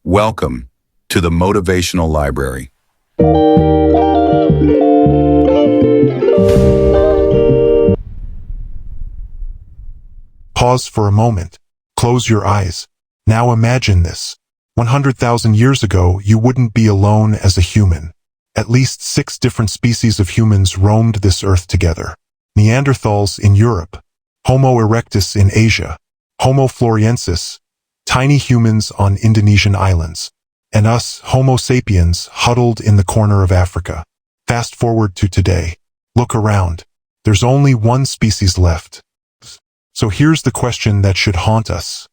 Welcome to the Motivational Library. Pause for a moment. Close your eyes. Now imagine this. 100,000 years ago, you wouldn't be alone as a human. At least 6 different species of humans roamed this earth together. Neanderthals in Europe, Homo erectus in Asia, Homo floresiensis, tiny humans on Indonesian islands, and us, Homo Sapiens, huddled in the corner of Africa. Fast forward to today. Look around. There's only one species left. So here's the question that should haunt us.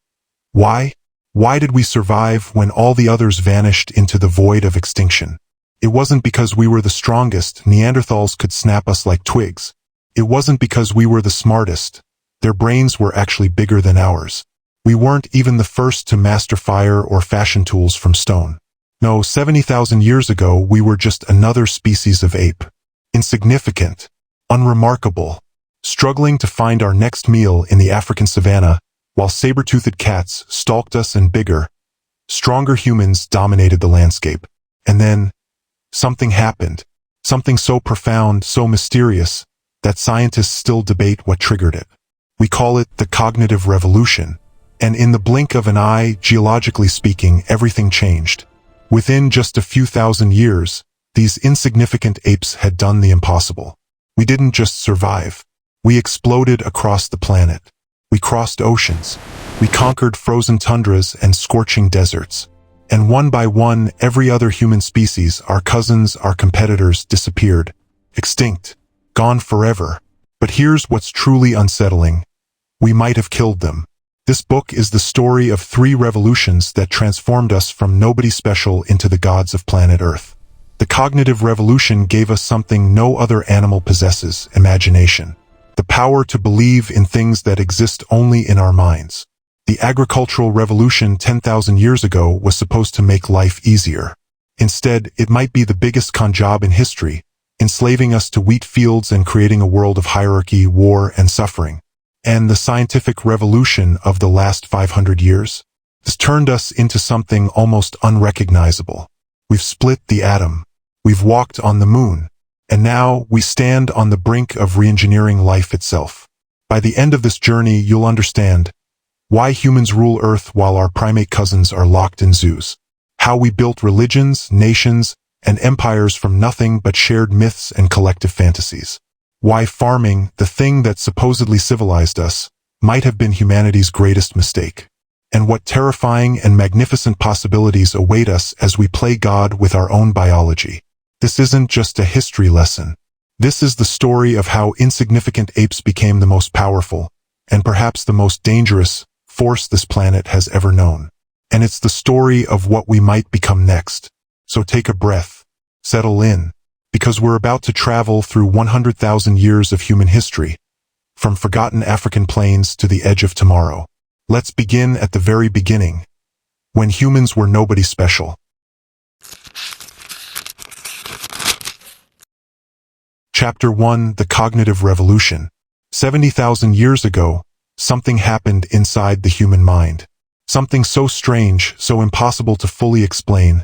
Why? Why did we survive when all the others vanished into the void of extinction? It wasn't because we were the strongest. Neanderthals could snap us like twigs. It wasn't because we were the smartest. Their brains were actually bigger than ours. We weren't even the first to master fire or fashion tools from stone. No, 70,000 years ago, we were just another species of ape. Insignificant, unremarkable, struggling to find our next meal in the African savanna, while saber-toothed cats stalked us and bigger, stronger humans dominated the landscape. And then, something happened. Something so profound, so mysterious, that scientists still debate what triggered it. We call it the cognitive revolution. And in the blink of an eye, geologically speaking, everything changed. Within just a few thousand years, these insignificant apes had done the impossible. We didn't just survive. We exploded across the planet. We crossed oceans. We conquered frozen tundras and scorching deserts. And one by one, every other human species, our cousins, our competitors, disappeared. Extinct. Gone forever. But here's what's truly unsettling. We might have killed them. This book is the story of 3 revolutions that transformed us from nobody special into the gods of planet Earth. The cognitive revolution gave us something no other animal possesses: imagination. The power to believe in things that exist only in our minds. The agricultural revolution 10,000 years ago was supposed to make life easier. Instead, it might be the biggest con job in history, enslaving us to wheat fields and creating a world of hierarchy, war, and suffering. And the scientific revolution of the last 500 years has turned us into something almost unrecognizable. We've split the atom. We've walked on the moon. And now we stand on the brink of re-engineering life itself. By the end of this journey, you'll understand why humans rule Earth while our primate cousins are locked in zoos. How we built religions, nations, and empires from nothing but shared myths and collective fantasies. Why farming, the thing that supposedly civilized us, might have been humanity's greatest mistake. And what terrifying and magnificent possibilities await us as we play God with our own biology. This isn't just a history lesson. This is the story of how insignificant apes became the most powerful, and perhaps the most dangerous, force this planet has ever known. And it's the story of what we might become next. So take a breath. Settle in. Because we're about to travel through 100,000 years of human history, from forgotten African plains to the edge of tomorrow. Let's begin at the very beginning, when humans were nobody special. Chapter 1: The Cognitive Revolution. 70,000 years ago, something happened inside the human mind. Something so strange, so impossible to fully explain,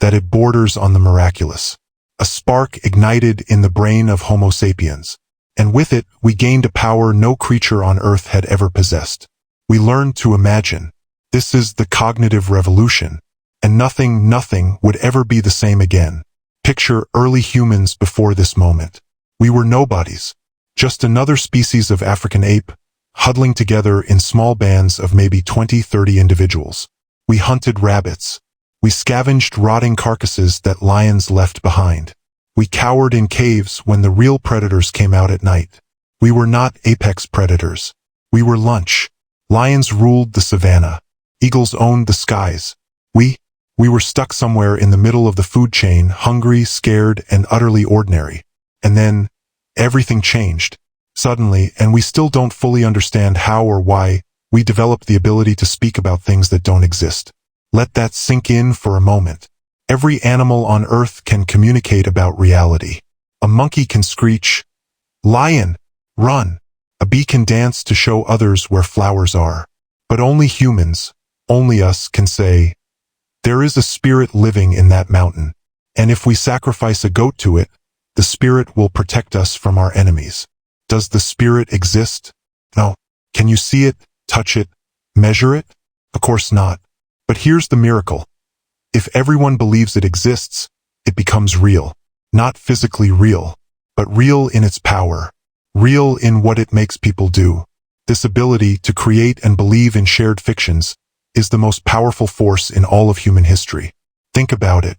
that it borders on the miraculous. A spark ignited in the brain of Homo sapiens, and with it, we gained a power no creature on Earth had ever possessed. We learned to imagine. This is the cognitive revolution, and nothing would ever be the same again. Picture early humans before this moment. We were nobodies, just another species of African ape, huddling together in small bands of maybe 20-30 individuals. We hunted rabbits. We scavenged rotting carcasses that lions left behind. We cowered in caves when the real predators came out at night. We were not apex predators. We were lunch. Lions ruled the savanna. Eagles owned the skies. We were stuck somewhere in the middle of the food chain, hungry, scared, and utterly ordinary. And then, everything changed. Suddenly, and we still don't fully understand how or why, we developed the ability to speak about things that don't exist. Let that sink in for a moment. Every animal on Earth can communicate about reality. A monkey can screech, "Lion, run!" A bee can dance to show others where flowers are. But only humans, only us, can say, There is a spirit living in that mountain, and if we sacrifice a goat to it, the spirit will protect us from our enemies. Does the spirit exist? No. Can you see it, touch it, measure it? Of course not. But here's the miracle. If everyone believes it exists, it becomes real. Not physically real, but real in its power. Real in what it makes people do. This ability to create and believe in shared fictions is the most powerful force in all of human history. Think about it.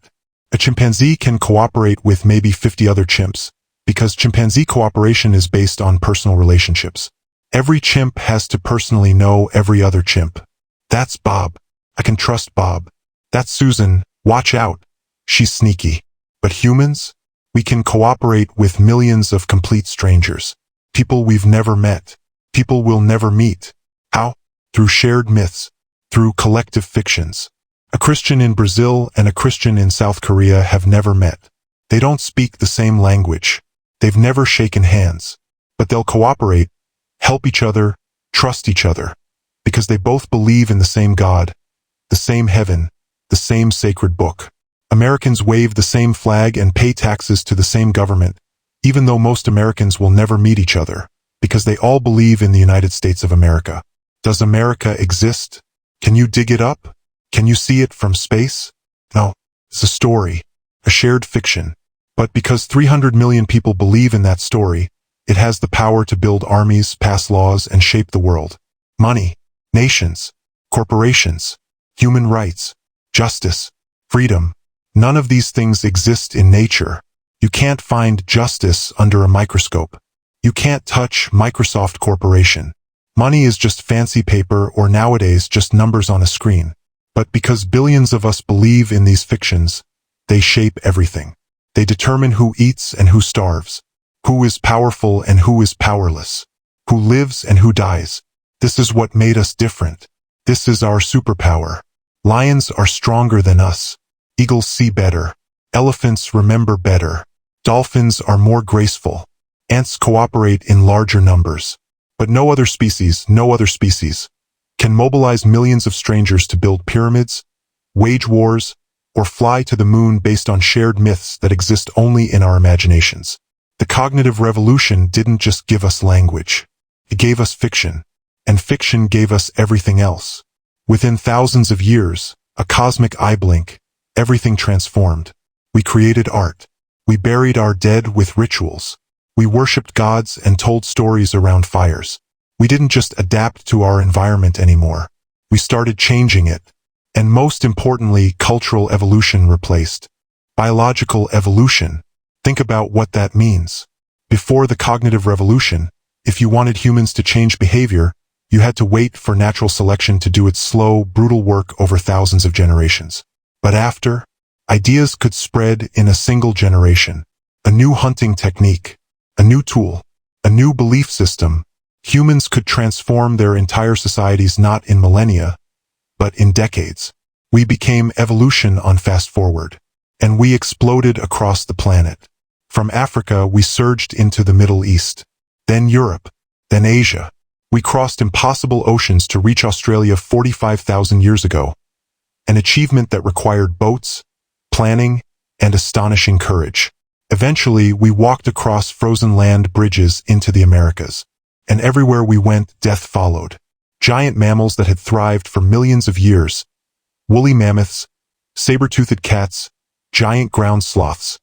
A chimpanzee can cooperate with maybe 50 other chimps, because chimpanzee cooperation is based on personal relationships. Every chimp has to personally know every other chimp. That's Bob. I can trust Bob. That's Susan. Watch out. She's sneaky. But humans? We can cooperate with millions of complete strangers. People we've never met. People we'll never meet. How? Through shared myths. Through collective fictions. A Christian in Brazil and a Christian in South Korea have never met. They don't speak the same language. They've never shaken hands. But they'll cooperate, help each other, trust each other. Because they both believe in the same God, the same heaven, the same sacred book. Americans wave the same flag and pay taxes to the same government, even though most Americans will never meet each other, because they all believe in the United States of America. Does America exist? Can you dig it up? Can you see it from space? No. It's a story, a shared fiction. But because 300 million people believe in that story, it has the power to build armies, pass laws, and shape the world. Money, nations, corporations, human rights, justice, freedom. None of these things exist in nature. You can't find justice under a microscope. You can't touch Microsoft Corporation. Money is just fancy paper, or nowadays just numbers on a screen. But because billions of us believe in these fictions, they shape everything. They determine who eats and who starves, who is powerful and who is powerless, who lives and who dies. This is what made us different. This is our superpower. Lions are stronger than us. Eagles see better. Elephants remember better. Dolphins are more graceful. Ants cooperate in larger numbers. But no other species, can mobilize millions of strangers to build pyramids, wage wars, or fly to the moon based on shared myths that exist only in our imaginations. The cognitive revolution didn't just give us language. It gave us fiction, and fiction gave us everything else. Within thousands of years, a cosmic eye blink, everything transformed. We created art. We buried our dead with rituals. We worshipped gods and told stories around fires. We didn't just adapt to our environment anymore. We started changing it. And most importantly, cultural evolution replaced biological evolution. Think about what that means. Before the cognitive revolution, if you wanted humans to change behavior, you had to wait for natural selection to do its slow, brutal work over thousands of generations. But after, ideas could spread in a single generation. A new hunting technique, a new tool, a new belief system. Humans could transform their entire societies not in millennia, but in decades. We became evolution on fast forward, and we exploded across the planet. From Africa, we surged into the Middle East, then Europe, then Asia. We crossed impossible oceans to reach Australia 45,000 years ago, an achievement that required boats, planning, and astonishing courage. Eventually, we walked across frozen land bridges into the Americas, and everywhere we went, death followed. Giant mammals that had thrived for millions of years, woolly mammoths, saber-toothed cats, giant ground sloths,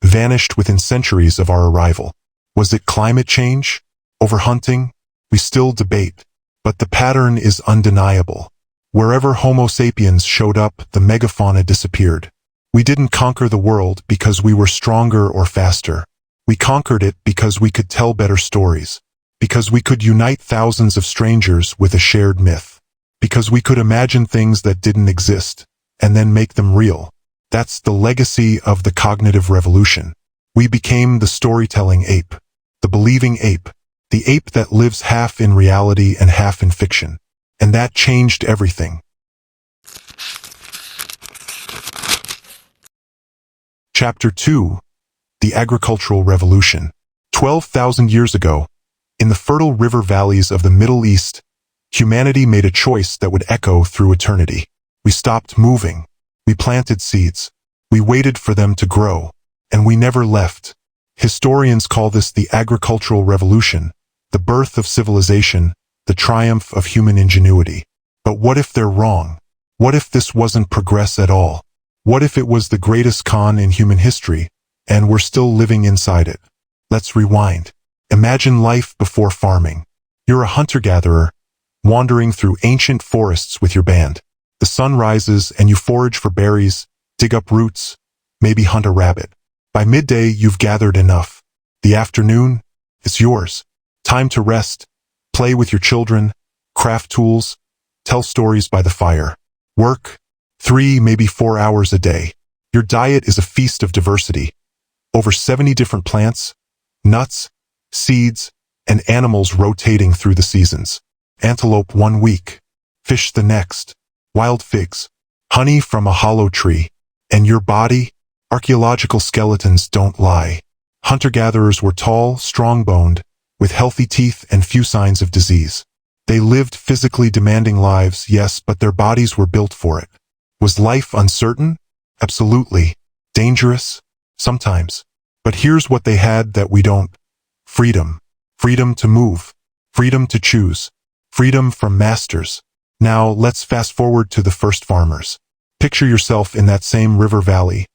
vanished within centuries of our arrival. Was it climate change? Overhunting? We still debate, but the pattern is undeniable. Wherever Homo sapiens showed up, the megafauna disappeared. We didn't conquer the world because we were stronger or faster. We conquered it because we could tell better stories. Because we could unite thousands of strangers with a shared myth. Because we could imagine things that didn't exist, and then make them real. That's the legacy of the cognitive revolution. We became the storytelling ape, the believing ape, the ape that lives half in reality and half in fiction. And that changed everything. Chapter 2. The Agricultural Revolution. 12,000 years ago, in the fertile river valleys of the Middle East, humanity made a choice that would echo through eternity. We stopped moving. We planted seeds. We waited for them to grow. And we never left. Historians call this the agricultural revolution, the birth of civilization, the triumph of human ingenuity. But what if they're wrong? What if this wasn't progress at all? What if it was the greatest con in human history, and we're still living inside it? Let's rewind. Imagine life before farming. You're a hunter-gatherer, wandering through ancient forests with your band. The sun rises and you forage for berries, dig up roots, maybe hunt a rabbit. By midday, you've gathered enough. The afternoon, it's yours. Time to rest, play with your children, craft tools, tell stories by the fire. Work, 3, maybe 4 hours a day. Your diet is a feast of diversity. Over 70 different plants, nuts, seeds, and animals rotating through the seasons. Antelope 1 week, fish the next, wild figs, honey from a hollow tree. And your body? Archaeological skeletons don't lie. Hunter-gatherers were tall, strong-boned, with healthy teeth and few signs of disease. They lived physically demanding lives, yes, but their bodies were built for it. Was life uncertain? Absolutely. Dangerous? Sometimes. But here's what they had that we don't. Freedom. Freedom to move. Freedom to choose. Freedom from masters. Now, let's fast forward to the first farmers. Picture yourself in that same river valley.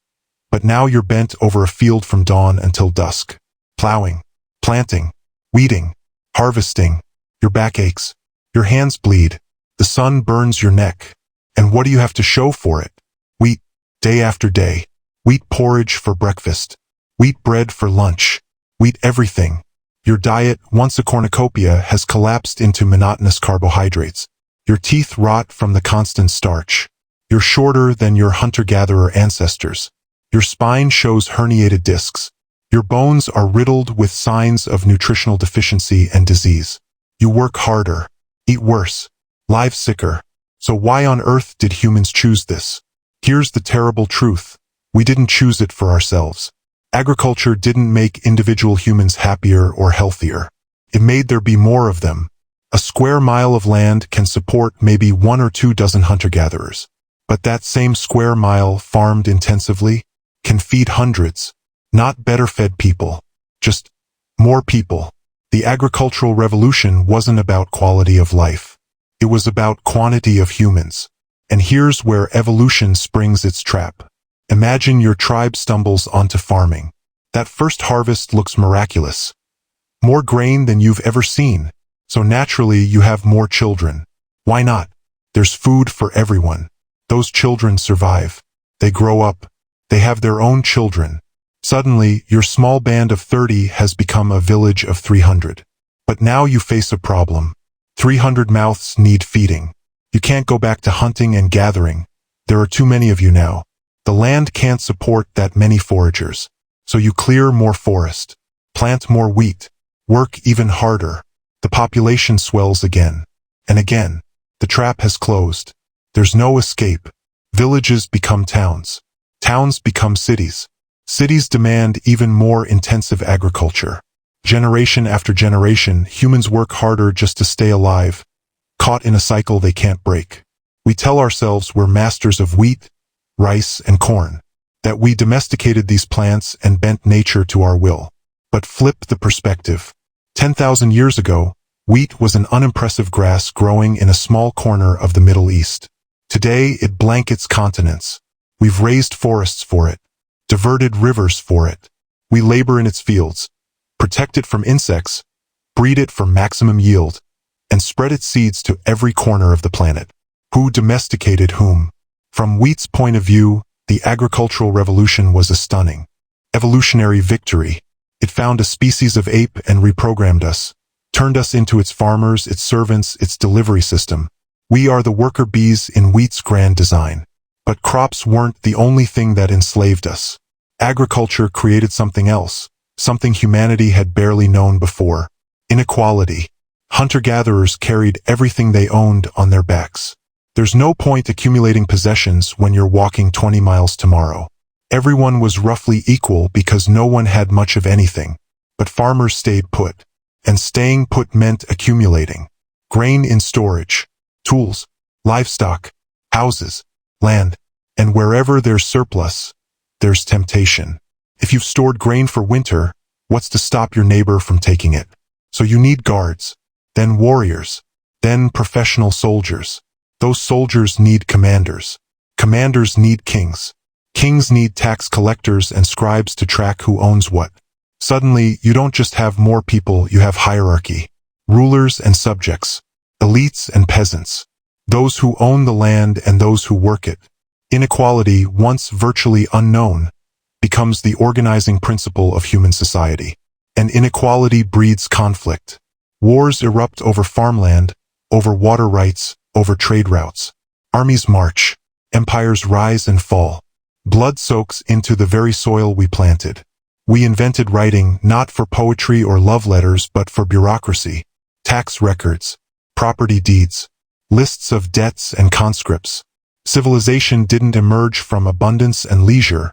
But now you're bent over a field from dawn until dusk. Plowing. Planting. Weeding. Harvesting. Your back aches. Your hands bleed. The sun burns your neck. And what do you have to show for it? Wheat. Day after day. Wheat porridge for breakfast. Wheat bread for lunch. Wheat everything. Your diet, once a cornucopia, has collapsed into monotonous carbohydrates. Your teeth rot from the constant starch. You're shorter than your hunter-gatherer ancestors. Your spine shows herniated discs. Your bones are riddled with signs of nutritional deficiency and disease. You work harder, eat worse, live sicker. So why on earth did humans choose this? Here's the terrible truth. We didn't choose it for ourselves. Agriculture didn't make individual humans happier or healthier. It made there be more of them. A square mile of land can support maybe 1 or 2 dozen hunter-gatherers. But that same square mile, farmed intensively, can feed hundreds. Not better-fed people. Just more people. The agricultural revolution wasn't about quality of life. It was about quantity of humans. And here's where evolution springs its trap. Imagine your tribe stumbles onto farming. That first harvest looks miraculous. More grain than you've ever seen. So naturally you have more children. Why not? There's food for everyone. Those children survive. They grow up. They have their own children. Suddenly, your small band of 30 has become a village of 300. But now you face a problem. 300 mouths need feeding. You can't go back to hunting and gathering. There are too many of you now. The land can't support that many foragers. So you clear more forest, plant more wheat, work even harder. The population swells again. And again. The trap has closed. There's no escape. Villages become towns. Towns become cities. Cities demand even more intensive agriculture. Generation after generation, humans work harder just to stay alive, caught in a cycle they can't break. We tell ourselves we're masters of wheat, rice, and corn, that we domesticated these plants and bent nature to our will. But flip the perspective. 10,000 years ago, wheat was an unimpressive grass growing in a small corner of the Middle East. Today, it blankets continents. We've raised forests for it, diverted rivers for it. We labor in its fields, protect it from insects, breed it for maximum yield, and spread its seeds to every corner of the planet. Who domesticated whom? From wheat's point of view, the agricultural revolution was a stunning, evolutionary victory. It found a species of ape and reprogrammed us, turned us into its farmers, its servants, its delivery system. We are the worker bees in wheat's grand design. But crops weren't the only thing that enslaved us. Agriculture created something else, something humanity had barely known before. Inequality. Hunter-gatherers carried everything they owned on their backs. There's no point accumulating possessions when you're walking 20 miles tomorrow. Everyone was roughly equal because no one had much of anything. But farmers stayed put. And staying put meant accumulating. Grain in storage, tools, livestock, houses, land. And wherever there's surplus, there's temptation. If you've stored grain for winter, what's to stop your neighbor from taking it? So you need guards, then warriors, then professional soldiers. Those soldiers need commanders. Commanders need kings. Kings need tax collectors and scribes to track who owns what. Suddenly, you don't just have more people, you have hierarchy. Rulers and subjects. Elites and peasants. Those who own the land and those who work it. Inequality, once virtually unknown, becomes the organizing principle of human society. And inequality breeds conflict. Wars erupt over farmland, over water rights, over trade routes. Armies march. Empires rise and fall. Blood soaks into the very soil we planted. We invented writing not for poetry or love letters but for bureaucracy. Tax records, property deeds, lists of debts and conscripts. Civilization didn't emerge from abundance and leisure,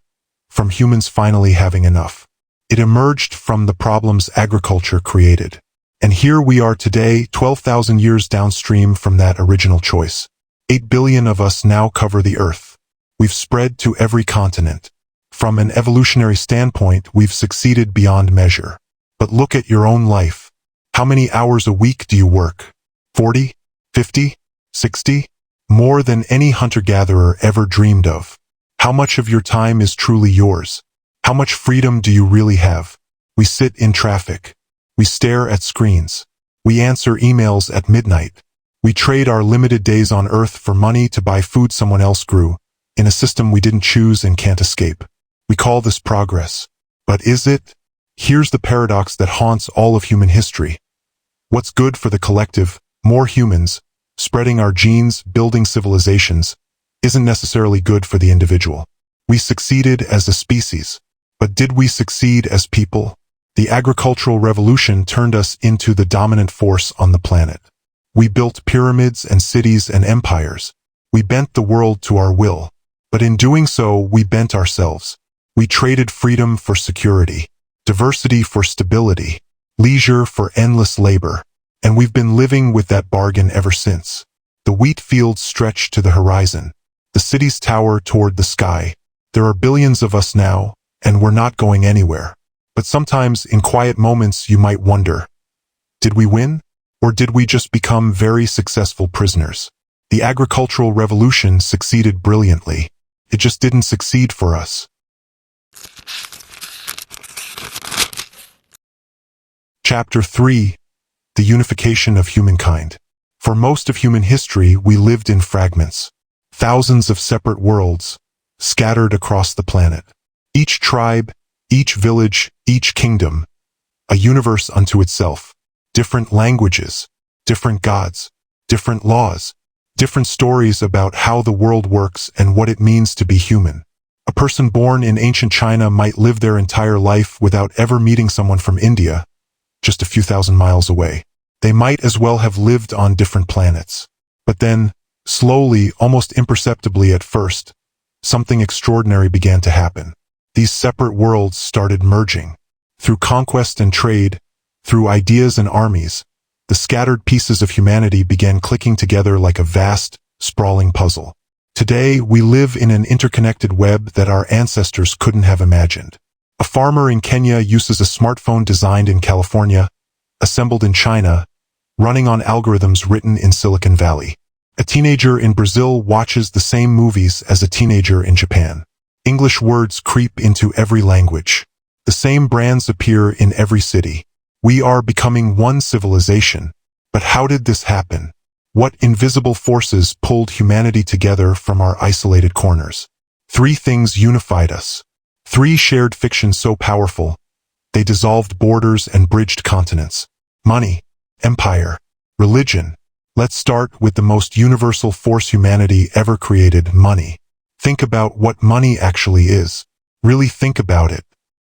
from humans finally having enough. It emerged from the problems agriculture created. And here we are today, 12,000 years downstream from that original choice. 8 billion of us now cover the Earth. We've spread to every continent. From an evolutionary standpoint, we've succeeded beyond measure. But look at your own life. How many hours a week do you work? 40? 50? 60? More than any hunter-gatherer ever dreamed of. How much of your time is truly yours? How much freedom do you really have? We sit in traffic. We stare at screens. We answer emails at midnight. We trade our limited days on Earth for money to buy food someone else grew, in a system we didn't choose and can't escape. We call this progress. But is it? Here's the paradox that haunts all of human history. What's good for the collective, more humans, spreading our genes, building civilizations, isn't necessarily good for the individual. We succeeded as a species. But did we succeed as people? The agricultural revolution turned us into the dominant force on the planet. We built pyramids and cities and empires. We bent the world to our will. But in doing so, we bent ourselves. We traded freedom for security, diversity for stability, leisure for endless labor. And we've been living with that bargain ever since. The wheat fields stretch to the horizon. The cities tower toward the sky. There are billions of us now, and we're not going anywhere. But sometimes, in quiet moments, you might wonder, did we win? Or did we just become very successful prisoners? The agricultural revolution succeeded brilliantly. It just didn't succeed for us. Chapter 3. The Unification of Humankind. For most of human history, we lived in fragments. Thousands of separate worlds, scattered across the planet. Each tribe, each village, each kingdom, a universe unto itself. Different languages, different gods, different laws, different stories about how the world works and what it means to be human. A person born in ancient China might live their entire life without ever meeting someone from India, just a few thousand miles away. They might as well have lived on different planets. But then, slowly, almost imperceptibly at first, something extraordinary began to happen. These separate worlds started merging. Through conquest and trade, through ideas and armies, the scattered pieces of humanity began clicking together like a vast, sprawling puzzle. Today, we live in an interconnected web that our ancestors couldn't have imagined. A farmer in Kenya uses a smartphone designed in California, assembled in China, running on algorithms written in Silicon Valley. A teenager in Brazil watches the same movies as a teenager in Japan. English words creep into every language. The same brands appear in every city. We are becoming one civilization. But how did this happen? What invisible forces pulled humanity together from our isolated corners? 3 things unified us. 3 shared fictions so powerful, they dissolved borders and bridged continents. Money, empire, religion. Let's start with the most universal force humanity ever created, money. Think about what money actually is. Really think about it.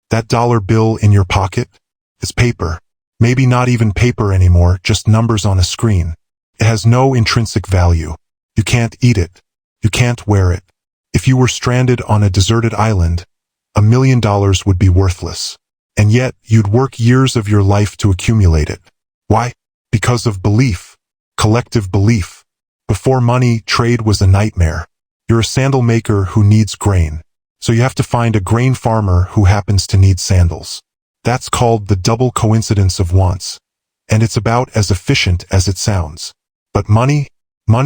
That dollar bill in your pocket? It's paper. Maybe not even paper anymore, just numbers on a screen. It has no intrinsic value. You can't eat it. You can't wear it. If you were stranded on a deserted island, $1 million would be worthless. And yet, you'd work years of your life to accumulate it. Why? Because of belief. Collective belief. Before money, trade was a nightmare. You're a sandal maker who needs grain. So you have to find a grain farmer who happens to need sandals. That's called the double coincidence of wants. And it's about as efficient as it sounds. But money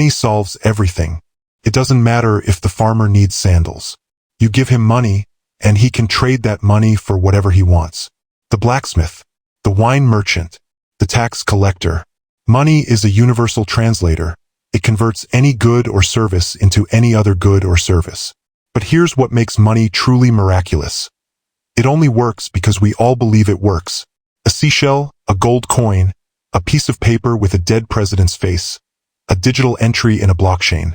solves everything. It doesn't matter if the farmer needs sandals. You give him money, and he can trade that money for whatever he wants. The blacksmith, the wine merchant, the tax collector. Money is a universal translator. It converts any good or service into any other good or service. But here's what makes money truly miraculous. It only works because we all believe it works. A seashell, a gold coin, a piece of paper with a dead president's face, a digital entry in a blockchain.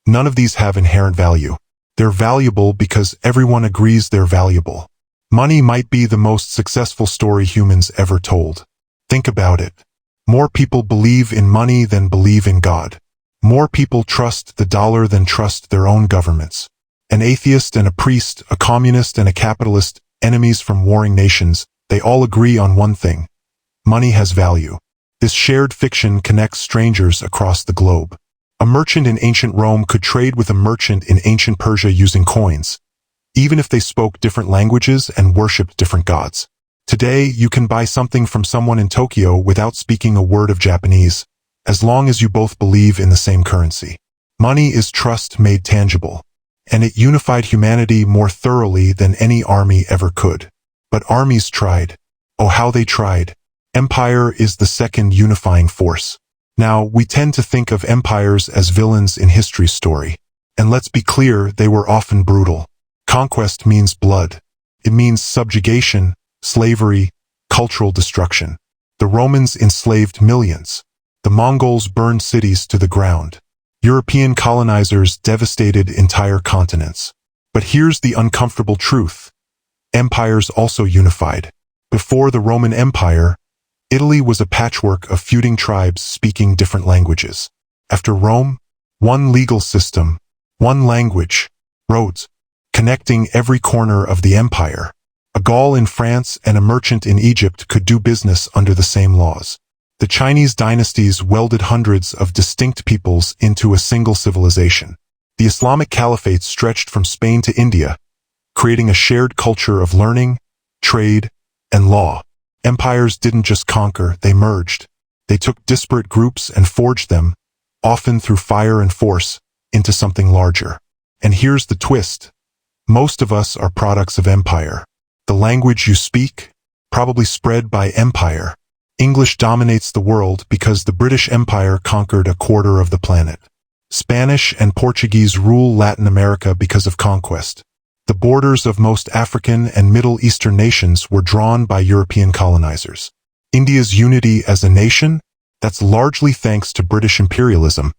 None of these have inherent value. They're valuable because everyone agrees they're valuable. Money might be the most successful story humans ever told. Think about it. More people believe in money than believe in God. More people trust the dollar than trust their own governments. An atheist and a priest, a communist and a capitalist, enemies from warring nations, they all agree on one thing. Money has value. This shared fiction connects strangers across the globe. A merchant in ancient Rome could trade with a merchant in ancient Persia using coins, even if they spoke different languages and worshipped different gods. Today, you can buy something from someone in Tokyo without speaking a word of Japanese, as long as you both believe in the same currency. Money is trust made tangible, and it unified humanity more thoroughly than any army ever could. But armies tried. Oh, how they tried. Empire is the second unifying force. Now, we tend to think of empires as villains in history's story. And let's be clear, they were often brutal. Conquest means blood. It means subjugation, slavery, cultural destruction. The Romans enslaved millions. The Mongols burned cities to the ground. European colonizers devastated entire continents. But here's the uncomfortable truth. Empires also unified. Before the Roman Empire, Italy was a patchwork of feuding tribes speaking different languages. After Rome, one legal system, one language, roads, connecting every corner of the empire. A Gaul in France and a merchant in Egypt could do business under the same laws. The Chinese dynasties welded hundreds of distinct peoples into a single civilization. The Islamic Caliphate stretched from Spain to India, creating a shared culture of learning, trade, and law. Empires didn't just conquer, they merged. They took disparate groups and forged them, often through fire and force, into something larger. And here's the twist. Most of us are products of empire. The language you speak, probably spread by empire. English dominates the world because the British Empire conquered a quarter of the planet. Spanish and Portuguese rule Latin America because of conquest. The borders of most African and Middle Eastern nations were drawn by European colonizers. India's unity as a nation? That's largely thanks to British imperialism,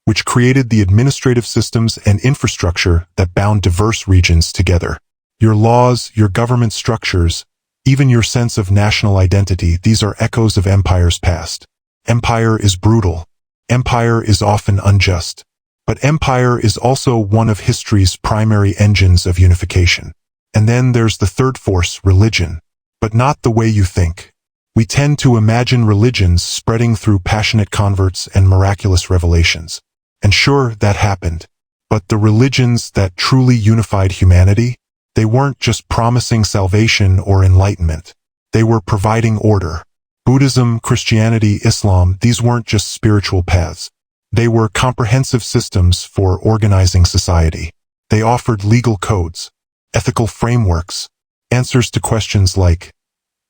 which created the administrative systems and infrastructure that bound diverse regions together. Your laws, your government structures, even your sense of national identity, these are echoes of empires past. Empire is brutal. Empire is often unjust. But empire is also one of history's primary engines of unification. And then there's the third force, religion. But not the way you think. We tend to imagine religions spreading through passionate converts and miraculous revelations. And sure, that happened. But the religions that truly unified humanity, they weren't just promising salvation or enlightenment. They were providing order. Buddhism, Christianity, Islam, these weren't just spiritual paths. They were comprehensive systems for organizing society. They offered legal codes, ethical frameworks, answers to questions like,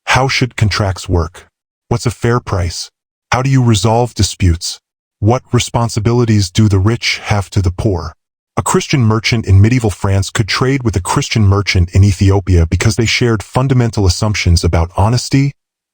how should contracts work? What's a fair price? How do you resolve disputes? What responsibilities do the rich have to the poor? A Christian merchant in medieval France could trade with a Christian merchant in Ethiopia because they shared fundamental assumptions about honesty,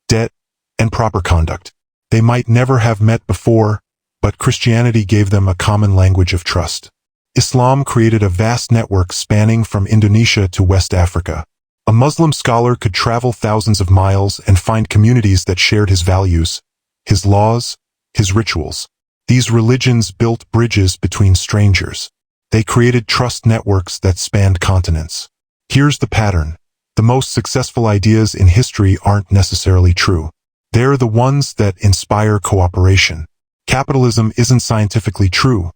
debt, and proper conduct. They might never have met before, but Christianity gave them a common language of trust. Islam created a vast network spanning from Indonesia to West Africa. A Muslim scholar could travel thousands of miles and find communities that shared his values, his laws, his rituals. These religions built bridges between strangers. They created trust networks that spanned continents. Here's the pattern. The most successful ideas in history aren't necessarily true. They're the ones that inspire cooperation. Capitalism isn't scientifically true.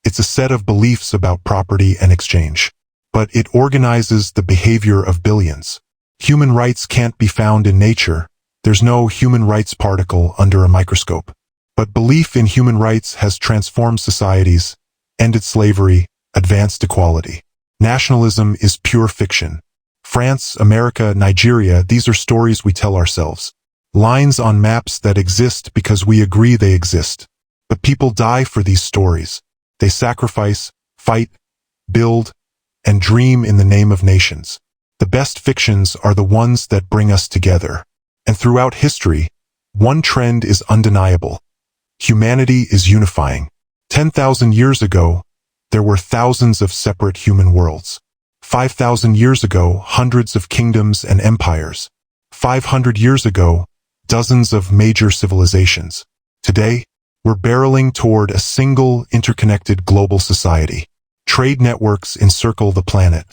It's a set of beliefs about property and exchange. But it organizes the behavior of billions. Human rights can't be found in nature. There's no human rights particle under a microscope. But belief in human rights has transformed societies, ended slavery, advanced equality. Nationalism is pure fiction. France, America, Nigeria, these are stories we tell ourselves. Lines on maps that exist because we agree they exist. But people die for these stories. They sacrifice, fight, build, and dream in the name of nations. The best fictions are the ones that bring us together. And throughout history, one trend is undeniable. Humanity is unifying. 10,000 years ago, there were thousands of separate human worlds. 5,000 years ago, hundreds of kingdoms and empires. 500 years ago, dozens of major civilizations. Today, we're barreling toward a single, interconnected global society. Trade networks encircle the planet.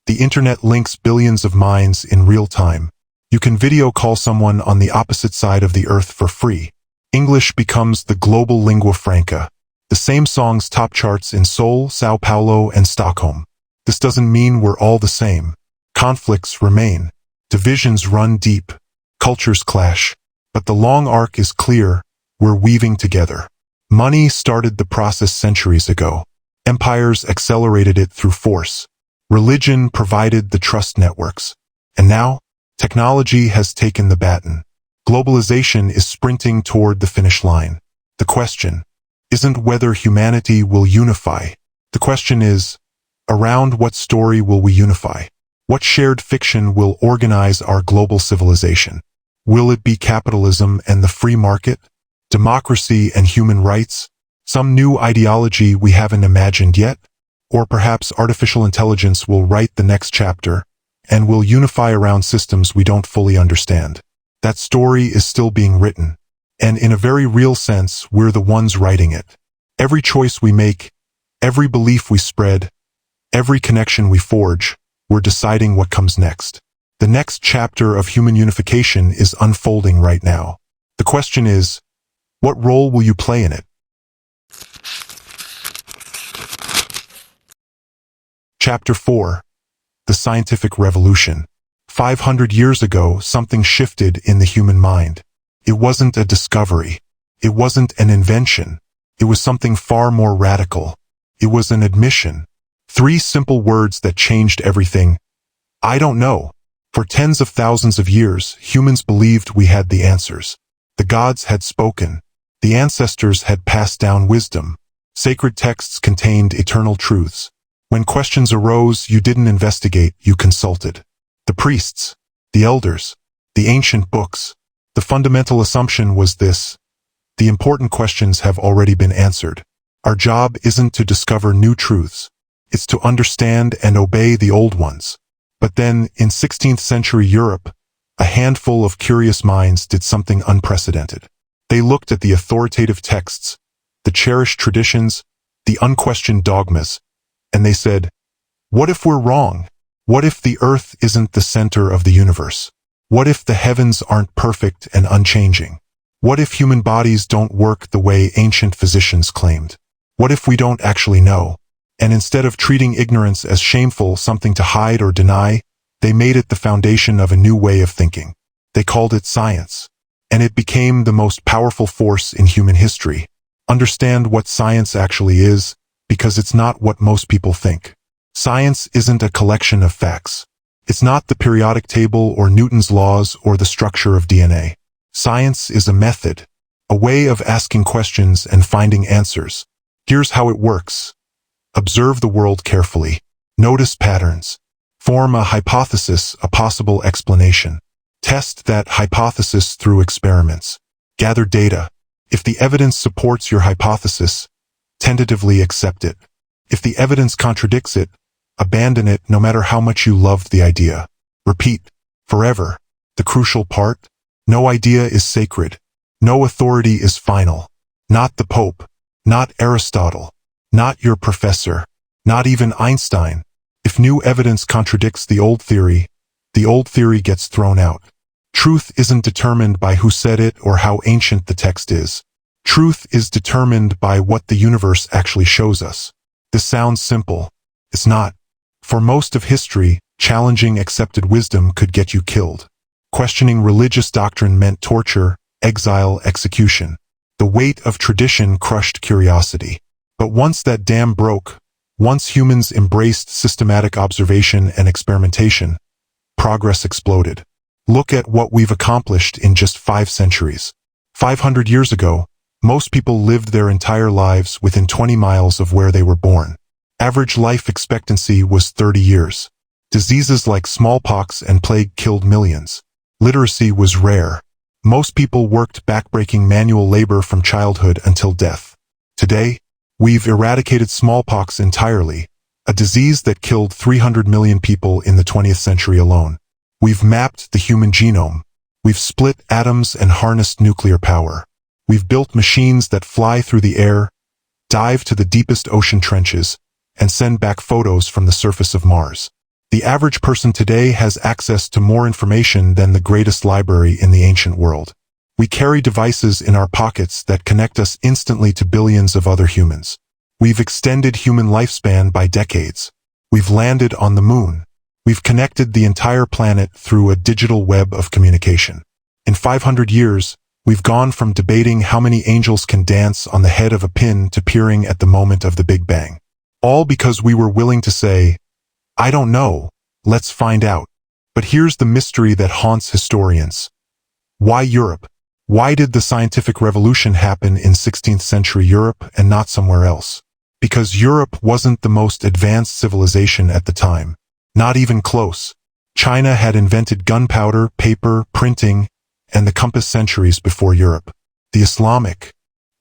The internet links billions of minds in real time. You can video call someone on the opposite side of the earth for free. English becomes the global lingua franca. The same songs top charts in Seoul, Sao Paulo, and Stockholm. This doesn't mean we're all the same. Conflicts remain. Divisions run deep. Cultures clash. But the long arc is clear. We're weaving together. Money started the process centuries ago. Empires accelerated it through force. Religion provided the trust networks. And now, technology has taken the baton. Globalization is sprinting toward the finish line. The question isn't whether humanity will unify. The question is, around what story will we unify? What shared fiction will organize our global civilization? Will it be capitalism and the free market? Democracy and human rights? Some new ideology we haven't imagined yet? Or perhaps artificial intelligence will write the next chapter, and will unify around systems we don't fully understand. That story is still being written, and in a very real sense, we're the ones writing it. Every choice we make, every belief we spread, every connection we forge, we're deciding what comes next. The next chapter of human unification is unfolding right now. The question is, what role will you play in it? Chapter 4. The Scientific Revolution. 500 years ago, something shifted in the human mind. It wasn't a discovery. It wasn't an invention. It was something far more radical. It was an admission. 3 simple words that changed everything. I don't know. For tens of thousands of years, humans believed we had the answers. The gods had spoken. The ancestors had passed down wisdom. Sacred texts contained eternal truths. When questions arose, you didn't investigate, you consulted. The priests, the elders, the ancient books. The fundamental assumption was this: the important questions have already been answered. Our job isn't to discover new truths. It's to understand and obey the old ones. But then, in 16th century Europe, a handful of curious minds did something unprecedented. They looked at the authoritative texts, the cherished traditions, the unquestioned dogmas, and they said, what if we're wrong? What if the earth isn't the center of the universe? What if the heavens aren't perfect and unchanging? What if human bodies don't work the way ancient physicians claimed? What if we don't actually know? And instead of treating ignorance as shameful, something to hide or deny, they made it the foundation of a new way of thinking. They called it science. And it became the most powerful force in human history. Understand what science actually is, because it's not what most people think. Science isn't a collection of facts. It's not the periodic table or Newton's laws or the structure of DNA. Science is a method, a way of asking questions and finding answers. Here's how it works. Observe the world carefully. Notice patterns. Form a hypothesis, a possible explanation. Test that hypothesis through experiments. Gather data. If the evidence supports your hypothesis, tentatively accept it. If the evidence contradicts it, abandon it no matter how much you loved the idea. Repeat. Forever. The crucial part? No idea is sacred. No authority is final. Not the Pope. Not Aristotle. Not your professor. Not even Einstein. If new evidence contradicts the old theory gets thrown out. Truth isn't determined by who said it or how ancient the text is. Truth is determined by what the universe actually shows us. This sounds simple. It's not. For most of history, challenging accepted wisdom could get you killed. Questioning religious doctrine meant torture, exile, execution. The weight of tradition crushed curiosity. But once that dam broke, once humans embraced systematic observation and experimentation, progress exploded. Look at what we've accomplished in just 5 centuries. 500 years ago, most people lived their entire lives within 20 miles of where they were born. Average life expectancy was 30 years. Diseases like smallpox and plague killed millions. Literacy was rare. Most people worked backbreaking manual labor from childhood until death. Today, we've eradicated smallpox entirely, a disease that killed 300 million people in the 20th century alone. We've mapped the human genome. We've split atoms and harnessed nuclear power. We've built machines that fly through the air, dive to the deepest ocean trenches, and send back photos from the surface of Mars. The average person today has access to more information than the greatest library in the ancient world. We carry devices in our pockets that connect us instantly to billions of other humans. We've extended human lifespan by decades. We've landed on the moon. We've connected the entire planet through a digital web of communication. In 500 years, we've gone from debating how many angels can dance on the head of a pin to peering at the moment of the Big Bang. All because we were willing to say, I don't know, let's find out. But here's the mystery that haunts historians. Why Europe? Why did the scientific revolution happen in 16th century Europe and not somewhere else? Because Europe wasn't the most advanced civilization at the time. Not even close. China had invented gunpowder, paper, printing, and the compass centuries before Europe. The Islamic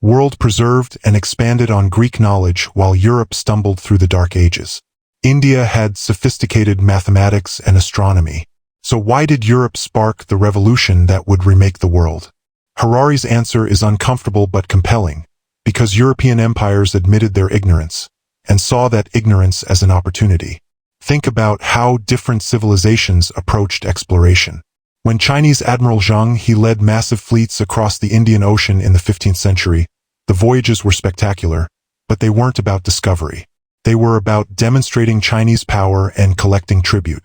world preserved and expanded on Greek knowledge while Europe stumbled through the Dark Ages. India had sophisticated mathematics and astronomy. So why did Europe spark the revolution that would remake the world? Harari's answer is uncomfortable but compelling, because European empires admitted their ignorance, and saw that ignorance as an opportunity. Think about how different civilizations approached exploration. When Chinese Admiral Zheng he led massive fleets across the Indian Ocean in the 15th century, the voyages were spectacular, but they weren't about discovery. They were about demonstrating Chinese power and collecting tribute.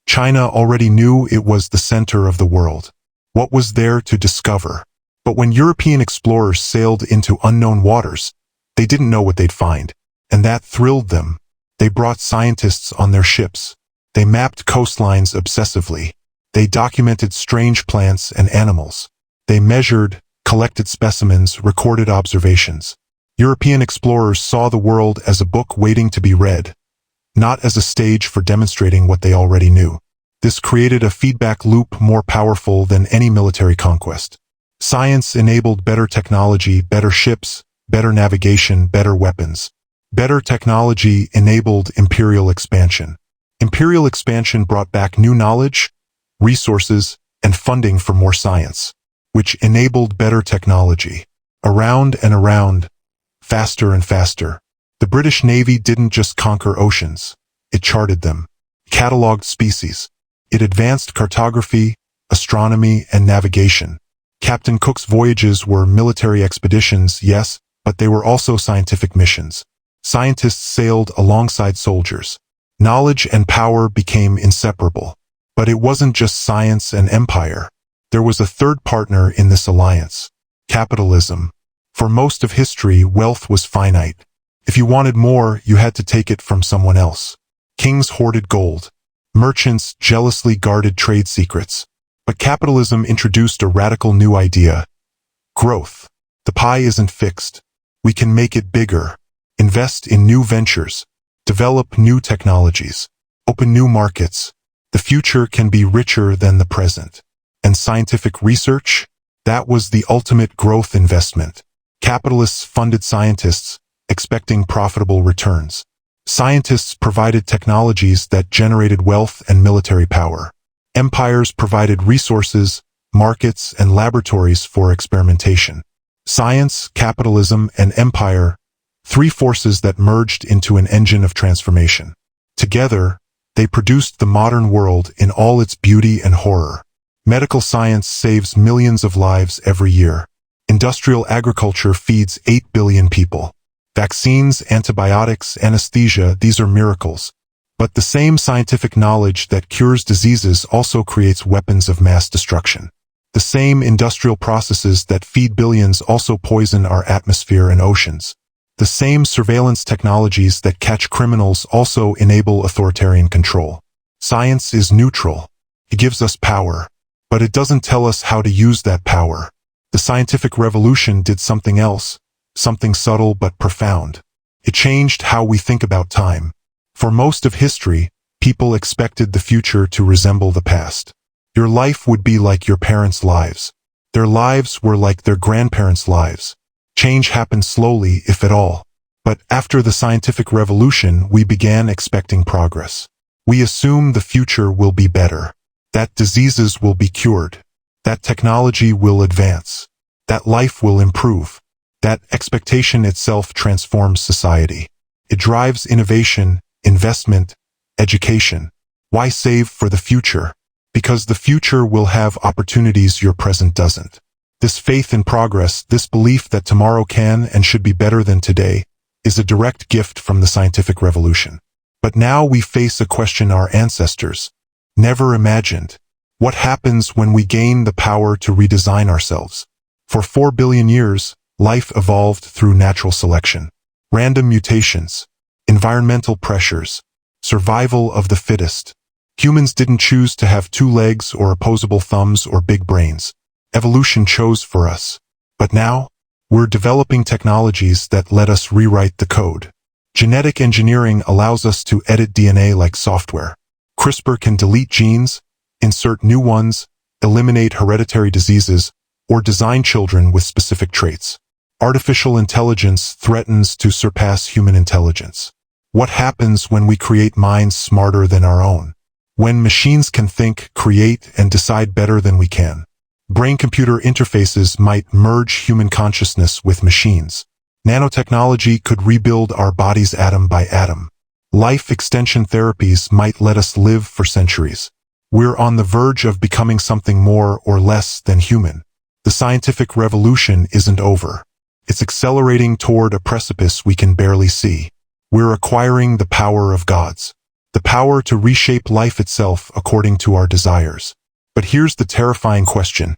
China already knew it was the center of the world. What was there to discover? But when European explorers sailed into unknown waters, they didn't know what they'd find, and that thrilled them. They brought scientists on their ships. They mapped coastlines obsessively. They documented strange plants and animals. They measured, collected specimens, recorded observations. European explorers saw the world as a book waiting to be read, not as a stage for demonstrating what they already knew. This created a feedback loop more powerful than any military conquest. Science enabled better technology, better ships, better navigation, better weapons. Better technology enabled imperial expansion. Imperial expansion brought back new knowledge, resources, and funding for more science, which enabled better technology. Around and around, faster and faster. The British Navy didn't just conquer oceans. It charted them, cataloged species. It advanced cartography, astronomy, and navigation. Captain Cook's voyages were military expeditions, yes, but they were also scientific missions. Scientists sailed alongside soldiers. Knowledge and power became inseparable. But it wasn't just science and empire. There was a third partner in this alliance: capitalism. For most of history, wealth was finite. If you wanted more, you had to take it from someone else. Kings hoarded gold. Merchants jealously guarded trade secrets. But capitalism introduced a radical new idea: growth. The pie isn't fixed. We can make it bigger. Invest in new ventures. Develop new technologies. Open new markets. The future can be richer than the present. And scientific research? That was the ultimate growth investment. Capitalists funded scientists, expecting profitable returns. Scientists provided technologies that generated wealth and military power. Empires provided resources, markets, and laboratories for experimentation. Science, capitalism, and empire, three forces that merged into an engine of transformation. Together, they produced the modern world in all its beauty and horror. Medical science saves millions of lives every year. Industrial agriculture feeds 8 billion people. Vaccines, antibiotics, anesthesia, these are miracles. But the same scientific knowledge that cures diseases also creates weapons of mass destruction. The same industrial processes that feed billions also poison our atmosphere and oceans. The same surveillance technologies that catch criminals also enable authoritarian control. Science is neutral. It gives us power, but it doesn't tell us how to use that power. The scientific revolution did something else, something subtle but profound. It changed how we think about time. For most of history, people expected the future to resemble the past. Your life would be like your parents' lives. Their lives were like their grandparents' lives. Change happened slowly, if at all. But after the scientific revolution, we began expecting progress. We assume the future will be better, that diseases will be cured, that technology will advance, that life will improve. That expectation itself transforms society. It drives innovation, investment, education. Why save for the future? Because the future will have opportunities your present doesn't. This faith in progress, this belief that tomorrow can and should be better than today, is a direct gift from the scientific revolution. But now we face a question our ancestors never imagined. What happens when we gain the power to redesign ourselves? For 4 billion years, life evolved through natural selection, random mutations, environmental pressures, survival of the fittest. Humans didn't choose to have 2 legs or opposable thumbs or big brains. Evolution chose for us. But now, we're developing technologies that let us rewrite the code. Genetic engineering allows us to edit DNA like software. CRISPR can delete genes, insert new ones, eliminate hereditary diseases, or design children with specific traits. Artificial intelligence threatens to surpass human intelligence. What happens when we create minds smarter than our own? When machines can think, create, and decide better than we can? Brain-computer interfaces might merge human consciousness with machines. Nanotechnology could rebuild our bodies atom by atom. Life extension therapies might let us live for centuries. We're on the verge of becoming something more or less than human. The scientific revolution isn't over. It's accelerating toward a precipice we can barely see. We're acquiring the power of gods, the power to reshape life itself according to our desires. But here's the terrifying question.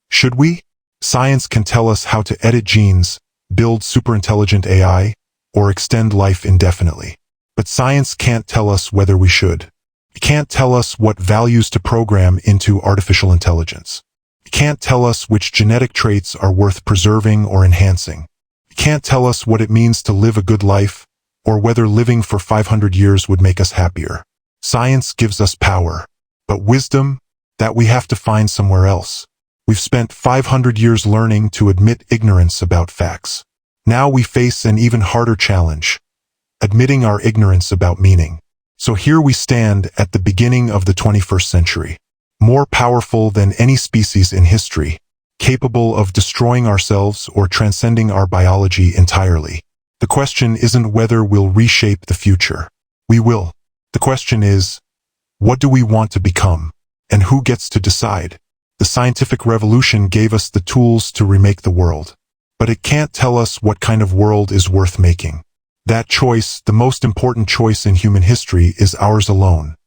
Should we? Science can tell us how to edit genes, build superintelligent AI, or extend life indefinitely. But science can't tell us whether we should. It can't tell us what values to program into artificial intelligence. It can't tell us which genetic traits are worth preserving or enhancing. It can't tell us what it means to live a good life, or whether living for 500 years would make us happier. Science gives us power, but wisdom, that we have to find somewhere else. We've spent 500 years learning to admit ignorance about facts. Now we face an even harder challenge, admitting our ignorance about meaning. So here we stand at the beginning of the 21st century, more powerful than any species in history, capable of destroying ourselves or transcending our biology entirely. The question isn't whether we'll reshape the future. We will. The question is, what do we want to become? And who gets to decide? The scientific revolution gave us the tools to remake the world. But it can't tell us what kind of world is worth making. That choice, the most important choice in human history, is ours alone.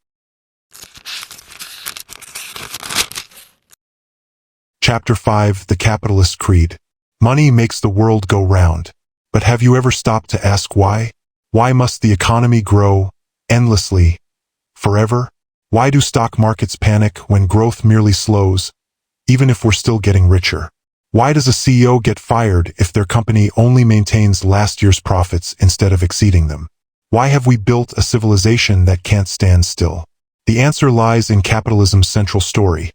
Chapter 5, The Capitalist Creed. Money makes the world go round. But have you ever stopped to ask why? Why must the economy grow endlessly, forever? Why do stock markets panic when growth merely slows, even if we're still getting richer? Why does a CEO get fired if their company only maintains last year's profits instead of exceeding them? Why have we built a civilization that can't stand still? The answer lies in capitalism's central story,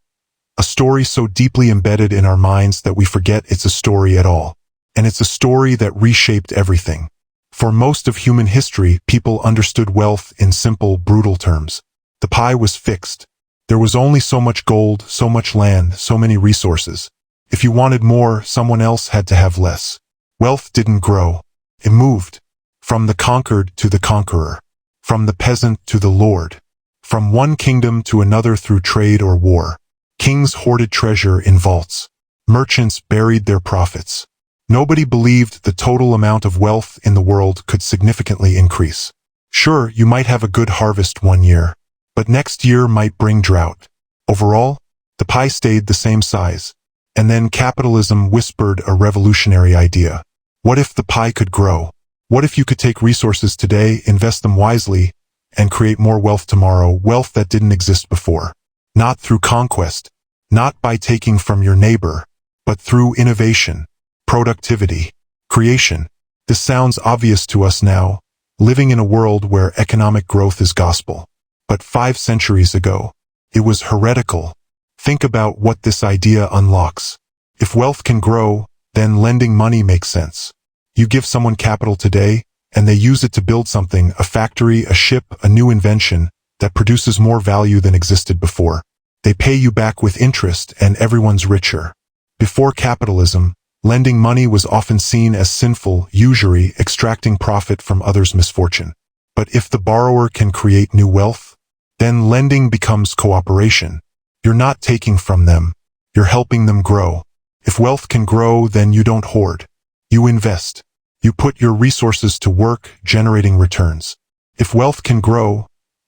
a story so deeply embedded in our minds that we forget it's a story at all. And it's a story that reshaped everything. For most of human history, people understood wealth in simple, brutal terms. The pie was fixed. There was only so much gold, so much land, so many resources. If you wanted more, someone else had to have less. Wealth didn't grow. It moved. From the conquered to the conqueror. From the peasant to the lord. From one kingdom to another through trade or war. Kings hoarded treasure in vaults. Merchants buried their profits. Nobody believed the total amount of wealth in the world could significantly increase. Sure, you might have a good harvest one year, but next year might bring drought. Overall, the pie stayed the same size. And then capitalism whispered a revolutionary idea. What if the pie could grow? What if you could take resources today, invest them wisely, and create more wealth tomorrow, wealth that didn't exist before? Not through conquest, not by taking from your neighbor, but through innovation, productivity, creation. This sounds obvious to us now, living in a world where economic growth is gospel. But 5 centuries ago, it was heretical. Think about what this idea unlocks. If wealth can grow, then lending money makes sense. You give someone capital today, and they use it to build something, a factory, a ship, a new invention, that produces more value than existed before. They pay you back with interest, and everyone's richer. Before capitalism, lending money was often seen as sinful, usury, extracting profit from others' misfortune. But if the borrower can create new wealth, then lending becomes cooperation. You're not taking from them, you're helping them grow. If wealth can grow, then you don't hoard. You invest. You put your resources to work, generating returns. If wealth can grow,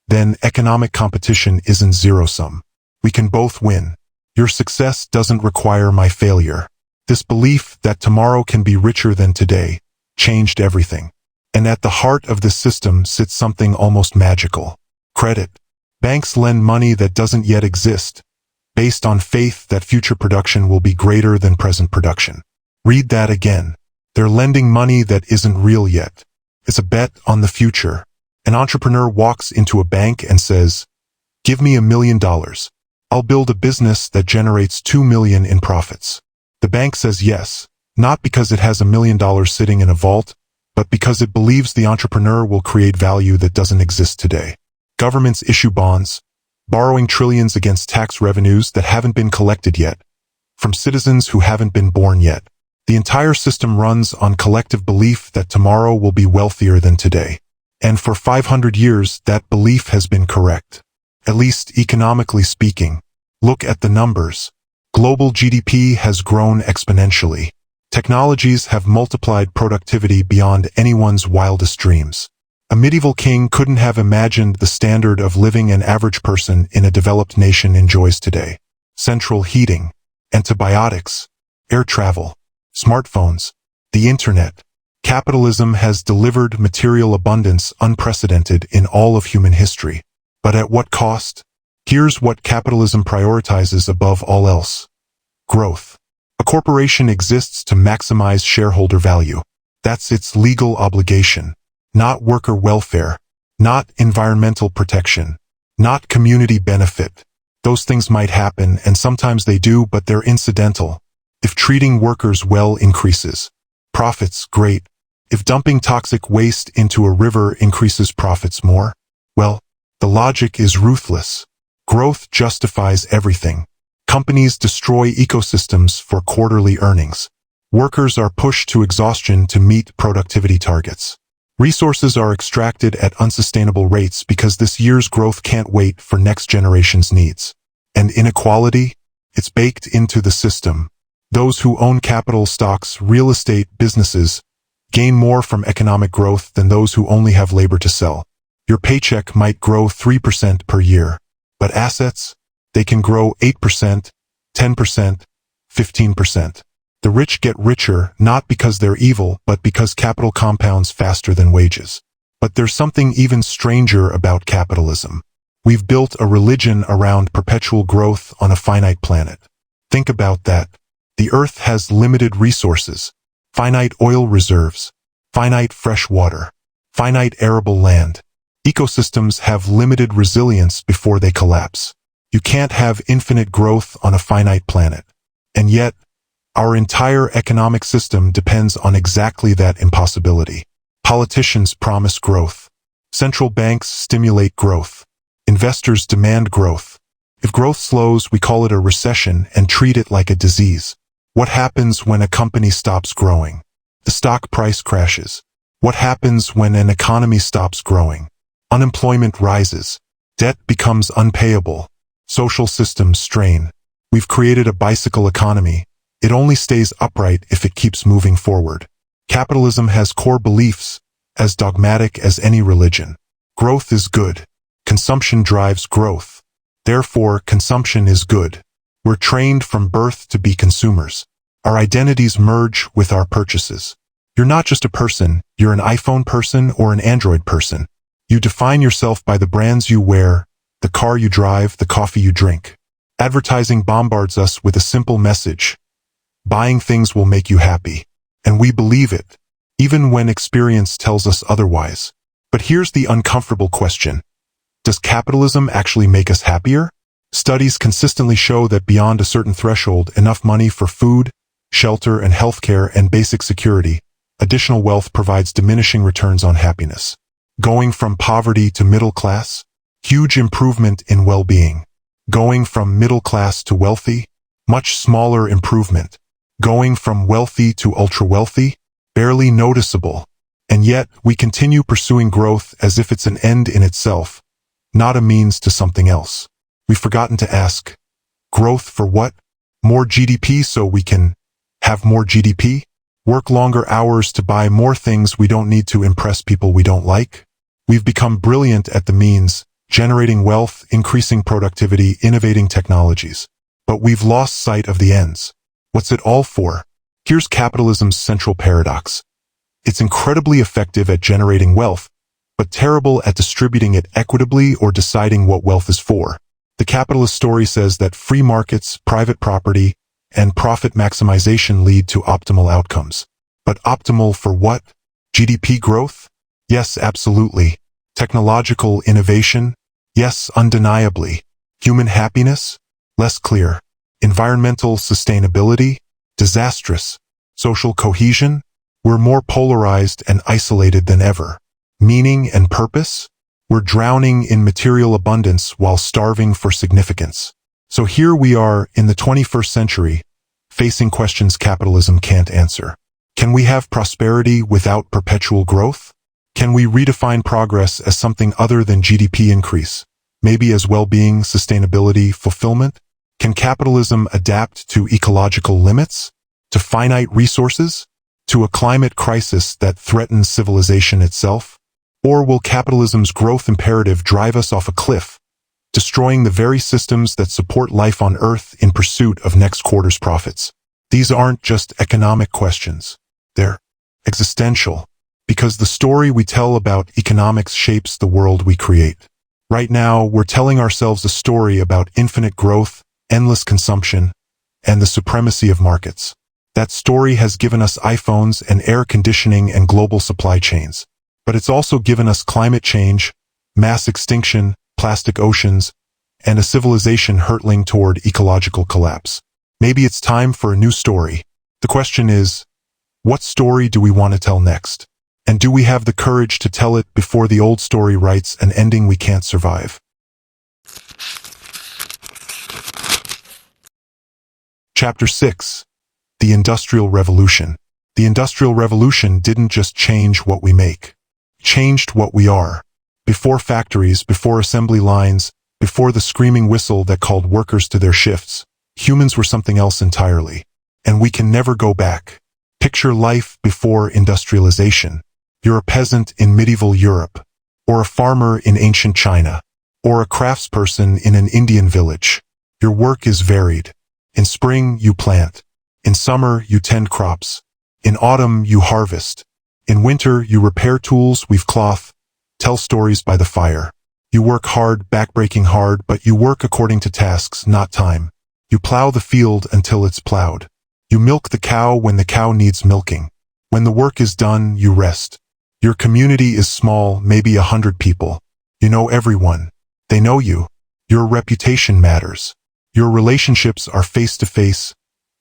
then economic competition isn't zero-sum. We can both win. Your success doesn't require my failure. This belief that tomorrow can be richer than today changed everything. And at the heart of this system sits something almost magical. Credit. Banks lend money that doesn't yet exist, based on faith that future production will be greater than present production. Read that again. They're lending money that isn't real yet. It's a bet on the future. An entrepreneur walks into a bank and says, "Give me $1 million. I'll build a business that generates $2 million in profits." The bank says yes, not because it has $1 million sitting in a vault, but because it believes the entrepreneur will create value that doesn't exist today. Governments issue bonds, borrowing trillions against tax revenues that haven't been collected yet, from citizens who haven't been born yet. The entire system runs on collective belief that tomorrow will be wealthier than today. And for 500 years, that belief has been correct. At least economically speaking. Look at the numbers. Global GDP has grown exponentially. Technologies have multiplied productivity beyond anyone's wildest dreams. A medieval king couldn't have imagined the standard of living an average person in a developed nation enjoys today. Central heating, antibiotics, air travel, smartphones, the internet. Capitalism has delivered material abundance unprecedented in all of human history. But at what cost? Here's what capitalism prioritizes above all else. Growth. A corporation exists to maximize shareholder value. That's its legal obligation. Not worker welfare, not environmental protection, not community benefit. Those things might happen, and sometimes they do, but they're incidental. If treating workers well increases profits, great. If dumping toxic waste into a river increases profits more, well, the logic is ruthless. Growth justifies everything. Companies destroy ecosystems for quarterly earnings. Workers are pushed to exhaustion to meet productivity targets. Resources are extracted at unsustainable rates because this year's growth can't wait for next generation's needs. And inequality? It's baked into the system. Those who own capital stocks, real estate, businesses, gain more from economic growth than those who only have labor to sell. Your paycheck might grow 3% per year, but assets? They can grow 8%, 10%, 15%. The rich get richer not because they're evil, but because capital compounds faster than wages. But there's something even stranger about capitalism. We've built a religion around perpetual growth on a finite planet. Think about that. The Earth has limited resources, finite oil reserves, finite fresh water, finite arable land. Ecosystems have limited resilience before they collapse. You can't have infinite growth on a finite planet. And yet, our entire economic system depends on exactly that impossibility. Politicians promise growth. Central banks stimulate growth. Investors demand growth. If growth slows, we call it a recession and treat it like a disease. What happens when a company stops growing? The stock price crashes. What happens when an economy stops growing? Unemployment rises. Debt becomes unpayable. Social systems strain. We've created a bicycle economy, It only stays upright if it keeps moving forward. Capitalism has core beliefs, as dogmatic as any religion. Growth is good. Consumption drives growth. Therefore, consumption is good. We're trained from birth to be consumers. Our identities merge with our purchases. You're not just a person, you're an iPhone person or an Android person. You define yourself by the brands you wear, the car you drive, the coffee you drink. Advertising bombards us with a simple message. Buying things will make you happy. And we believe it, even when experience tells us otherwise. But here's the uncomfortable question. Does capitalism actually make us happier? Studies consistently show that beyond a certain threshold, enough money for food, shelter, and healthcare and basic security, additional wealth provides diminishing returns on happiness. Going from poverty to middle class? Huge improvement in well-being. Going from middle class to wealthy? Much smaller improvement. Going from wealthy to ultra-wealthy? Barely noticeable. And yet, we continue pursuing growth as if it's an end in itself, not a means to something else. We've forgotten to ask, growth for what? More GDP so we can have more GDP? Work longer hours to buy more things we don't need to impress people we don't like? We've become brilliant at the means, generating wealth, increasing productivity, innovating technologies. But we've lost sight of the ends. What's it all for? Here's capitalism's central paradox. It's incredibly effective at generating wealth, but terrible at distributing it equitably or deciding what wealth is for. The capitalist story says that free markets, private property, and profit maximization lead to optimal outcomes. But optimal for what? GDP growth? Yes, absolutely. Technological innovation? Yes, undeniably. Human happiness? Less clear. Environmental sustainability? Disastrous. Social cohesion? We're more polarized and isolated than ever. Meaning and purpose? We're drowning in material abundance while starving for significance. So here we are in the 21st century, facing questions capitalism can't answer. Can we have prosperity without perpetual growth? Can we redefine progress as something other than GDP increase, maybe as well-being, sustainability, fulfillment? Can capitalism adapt to ecological limits, to finite resources, to a climate crisis that threatens civilization itself? Or will capitalism's growth imperative drive us off a cliff, destroying the very systems that support life on Earth in pursuit of next quarter's profits? These aren't just economic questions. They're existential, because the story we tell about economics shapes the world we create. Right now, we're telling ourselves a story about infinite growth, endless consumption, and the supremacy of markets. That story has given us iPhones and air conditioning and global supply chains. But it's also given us climate change, mass extinction, plastic oceans, and a civilization hurtling toward ecological collapse. Maybe it's time for a new story. The question is, what story do we want to tell next? And do we have the courage to tell it before the old story writes an ending we can't survive? Chapter 6. The Industrial Revolution. The Industrial Revolution didn't just change what we make. It changed what we are. Before factories, before assembly lines, before the screaming whistle that called workers to their shifts, humans were something else entirely. And we can never go back. Picture life before industrialization. You're a peasant in medieval Europe, or a farmer in ancient China, or a craftsperson in an Indian village. Your work is varied. In spring, you plant. In summer, you tend crops. In autumn, you harvest. In winter, you repair tools, weave cloth, tell stories by the fire. You work hard, backbreaking hard, but you work according to tasks, not time. You plow the field until it's plowed. You milk the cow when the cow needs milking. When the work is done, you rest. Your community is small, maybe 100 people. You know everyone. They know you. Your reputation matters. Your relationships are face-to-face,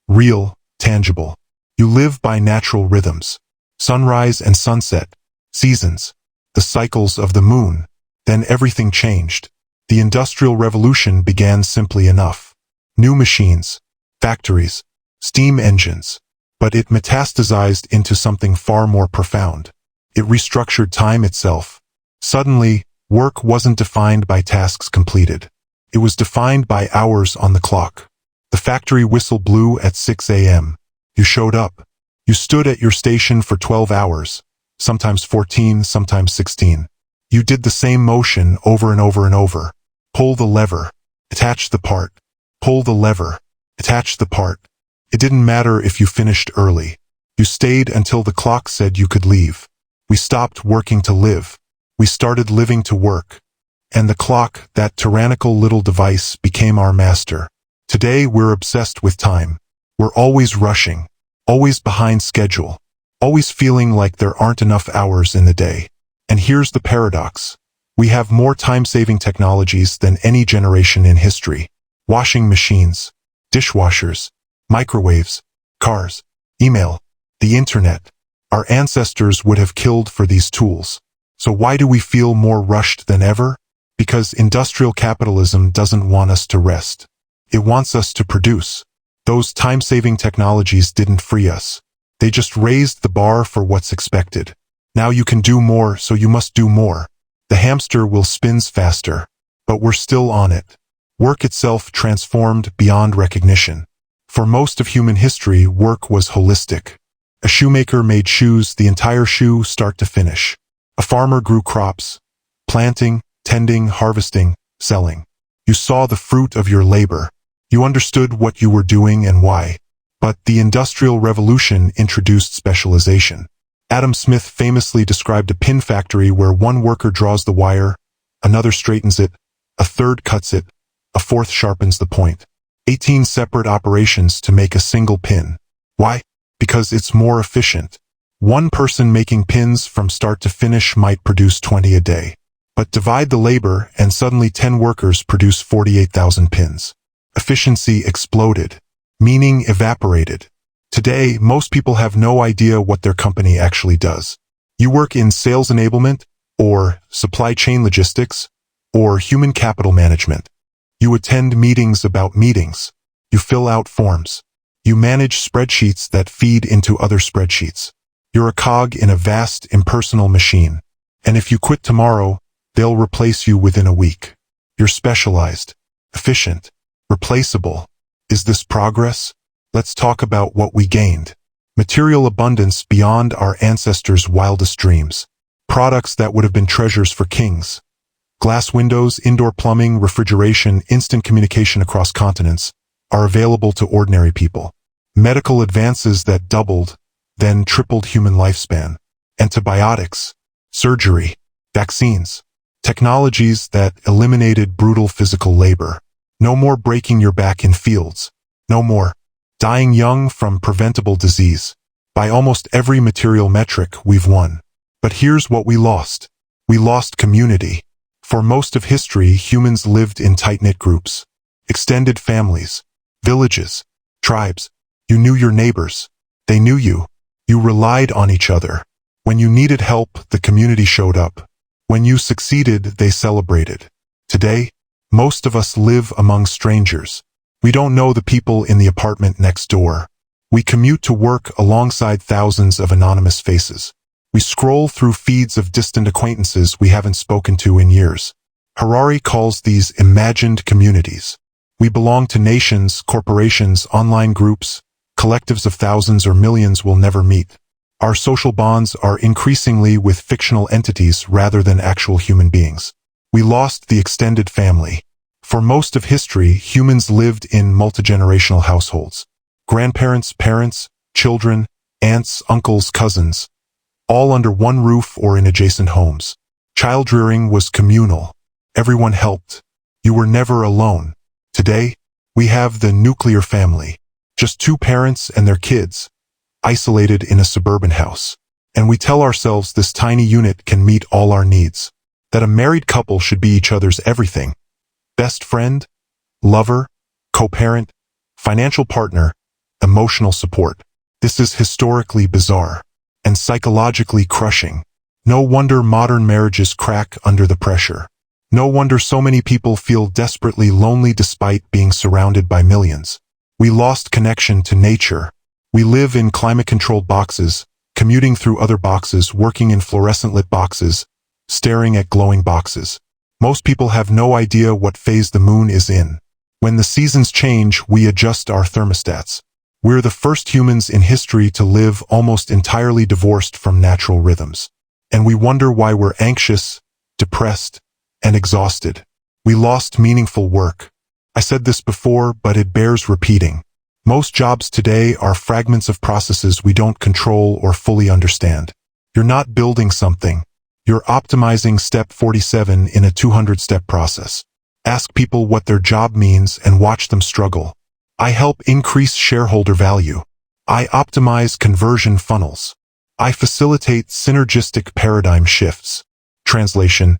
real, tangible. You live by natural rhythms. Sunrise and sunset, seasons, the cycles of the moon. Then everything changed. The Industrial Revolution began simply enough. New machines, factories, steam engines. But it metastasized into something far more profound. It restructured time itself. Suddenly, work wasn't defined by tasks completed. It was defined by hours on the clock. The factory whistle blew at 6 a.m. You showed up. You stood at your station for 12 hours, sometimes 14, sometimes 16. You did the same motion over and over and over. Pull the lever. Attach the part. Pull the lever. Attach the part. It didn't matter if you finished early. You stayed until the clock said you could leave. We stopped working to live. We started living to work. And the clock, that tyrannical little device, became our master. Today we're obsessed with time. We're always rushing, always behind schedule, always feeling like there aren't enough hours in the day. And here's the paradox. We have more time-saving technologies than any generation in history. Washing machines, dishwashers, microwaves, cars, email, the internet. Our ancestors would have killed for these tools. So why do we feel more rushed than ever? Because industrial capitalism doesn't want us to rest. It wants us to produce. Those time-saving technologies didn't free us. They just raised the bar for what's expected. Now you can do more, so you must do more. The hamster will spins faster, but we're still on it. Work itself transformed beyond recognition. For most of human history, work was holistic. A shoemaker made shoes, the entire shoe, start to finish. A farmer grew crops, planting, tending, harvesting, selling. You saw the fruit of your labor. You understood what you were doing and why. But the Industrial Revolution introduced specialization. Adam Smith famously described a pin factory where one worker draws the wire, another straightens it, a third cuts it, a fourth sharpens the point. 18 separate operations to make a single pin. Why? Because it's more efficient. One person making pins from start to finish might produce 20 a day. But divide the labor and suddenly 10 workers produce 48,000 pins. Efficiency exploded. Meaning evaporated. Today, most people have no idea what their company actually does. You work in sales enablement, or supply chain logistics, or human capital management. You attend meetings about meetings. You fill out forms. You manage spreadsheets that feed into other spreadsheets. You're a cog in a vast, impersonal machine. And if you quit tomorrow, they'll replace you within a week. You're specialized, efficient, replaceable. Is this progress? Let's talk about what we gained. Material abundance beyond our ancestors' wildest dreams. Products that would have been treasures for kings. Glass windows, indoor plumbing, refrigeration, instant communication across continents are available to ordinary people. Medical advances that doubled, then tripled human lifespan. Antibiotics, surgery, vaccines. Technologies that eliminated brutal physical labor. No more breaking your back in fields. No more dying young from preventable disease. By almost every material metric, we've won. But here's what we lost. We lost community. For most of history, humans lived in tight-knit groups. Extended families, villages, tribes. You knew your neighbors. They knew you. You relied on each other. When you needed help, the community showed up. When you succeeded, they celebrated. Today, most of us live among strangers. We don't know the people in the apartment next door. We commute to work alongside thousands of anonymous faces. We scroll through feeds of distant acquaintances we haven't spoken to in years. Harari calls these imagined communities. We belong to nations, corporations, online groups, collectives of thousands or millions we'll never meet. Our social bonds are increasingly with fictional entities rather than actual human beings. We lost the extended family. For most of history, humans lived in multigenerational households. Grandparents, parents, children, aunts, uncles, cousins, all under one roof or in adjacent homes. Child rearing was communal. Everyone helped. You were never alone. Today, we have the nuclear family. Just two parents and their kids, isolated in a suburban house. And we tell ourselves this tiny unit can meet all our needs. That a married couple should be each other's everything. Best friend, lover, co-parent, financial partner, emotional support. This is historically bizarre and psychologically crushing. No wonder modern marriages crack under the pressure. No wonder so many people feel desperately lonely despite being surrounded by millions. We lost connection to nature. We live in climate-controlled boxes, commuting through other boxes, working in fluorescent-lit boxes, staring at glowing boxes. Most people have no idea what phase the moon is in. When the seasons change, we adjust our thermostats. We're the first humans in history to live almost entirely divorced from natural rhythms. And we wonder why we're anxious, depressed, and exhausted. We lost meaningful work. I said this before, but it bears repeating. Most jobs today are fragments of processes we don't control or fully understand. You're not building something. You're optimizing step 47 in a 200-step process. Ask people what their job means and watch them struggle. I help increase shareholder value. I optimize conversion funnels. I facilitate synergistic paradigm shifts. Translation: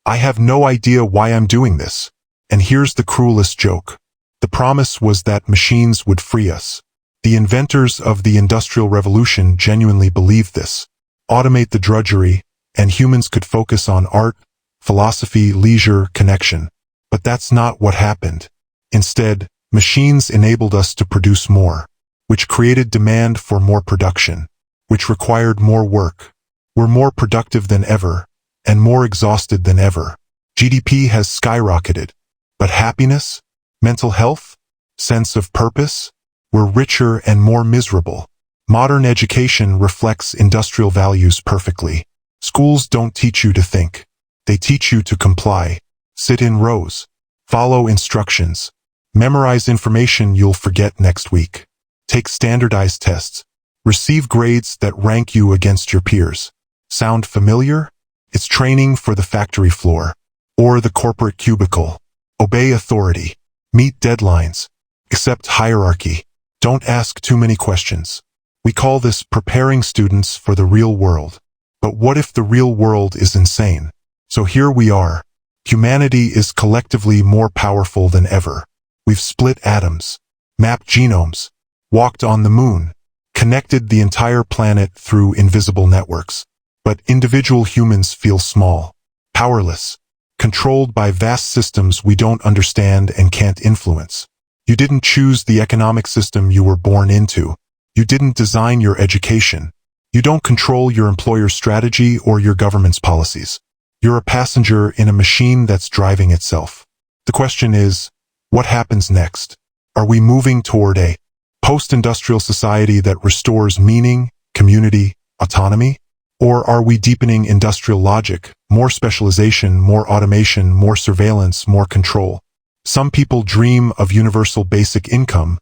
I have no idea why I'm doing this. And here's the cruelest joke. The promise was that machines would free us. The inventors of the Industrial Revolution genuinely believed this. Automate the drudgery, and humans could focus on art, philosophy, leisure, connection. But that's not what happened. Instead, machines enabled us to produce more, which created demand for more production, which required more work. We're more productive than ever, and more exhausted than ever. GDP has skyrocketed. But happiness? Mental health? Sense of purpose? We're richer and more miserable. Modern education reflects industrial values perfectly. Schools don't teach you to think. They teach you to comply. Sit in rows. Follow instructions. Memorize information you'll forget next week. Take standardized tests. Receive grades that rank you against your peers. Sound familiar? It's training for the factory floor or the corporate cubicle. Obey authority. Meet deadlines. Accept hierarchy. Don't ask too many questions. We call this preparing students for the real world. But what if the real world is insane? So here we are. Humanity is collectively more powerful than ever. We've split atoms, mapped genomes, walked on the moon, connected the entire planet through invisible networks. But individual humans feel small, powerless, controlled by vast systems we don't understand and can't influence. You didn't choose the economic system you were born into. You didn't design your education. You don't control your employer's strategy or your government's policies. You're a passenger in a machine that's driving itself. The question is, what happens next? Are we moving toward a post-industrial society that restores meaning, community, autonomy? Or are we deepening industrial logic, more specialization, more automation, more surveillance, more control? Some people dream of universal basic income,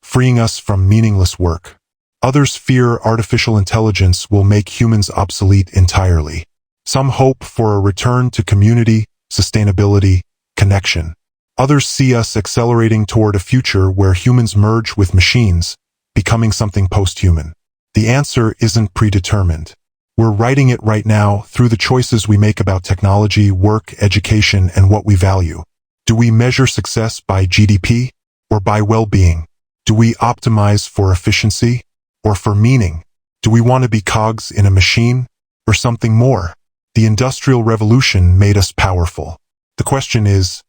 freeing us from meaningless work. Others fear artificial intelligence will make humans obsolete entirely. Some hope for a return to community, sustainability, connection. Others see us accelerating toward a future where humans merge with machines, becoming something post-human. The answer isn't predetermined. We're writing it right now through the choices we make about technology, work, education, and what we value. Do we measure success by GDP or by well-being? Do we optimize for efficiency or for meaning? Do we want to be cogs in a machine or something more? The Industrial Revolution made us powerful. The question is,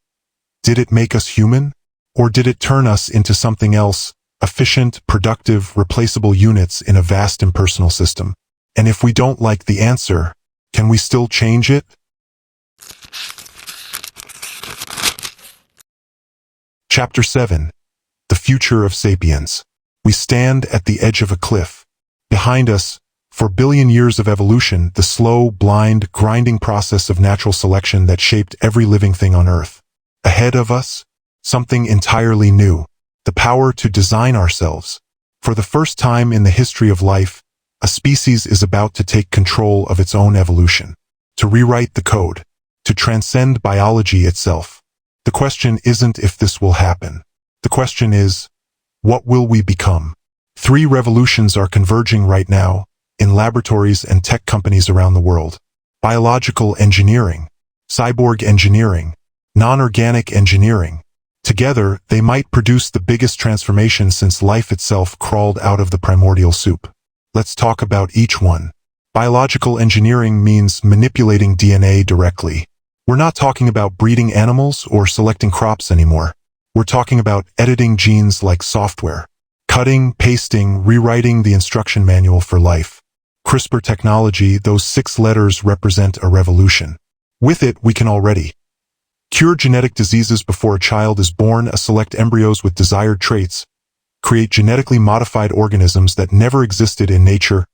did it make us human? Or did it turn us into something else, efficient, productive, replaceable units in a vast impersonal system? And if we don't like the answer, can we still change it? Chapter 7. The Future of Sapiens. We stand at the edge of a cliff. Behind us, for billion years of evolution, the slow, blind, grinding process of natural selection that shaped every living thing on Earth. Ahead of us, something entirely new, the power to design ourselves. For the first time in the history of life, a species is about to take control of its own evolution, to rewrite the code, to transcend biology itself. The question isn't if this will happen. The question is, what will we become? 3 revolutions are converging right now, in laboratories and tech companies around the world. Biological engineering, cyborg engineering, non-organic engineering. Together, they might produce the biggest transformation since life itself crawled out of the primordial soup. Let's talk about each one. Biological engineering means manipulating DNA directly. We're not talking about breeding animals or selecting crops anymore. We're talking about editing genes like software. Cutting, pasting, rewriting the instruction manual for life. CRISPR technology, those 6 letters represent a revolution. With it, we can already cure genetic diseases before a child is born, select embryos with desired traits, create genetically modified organisms that never existed in nature,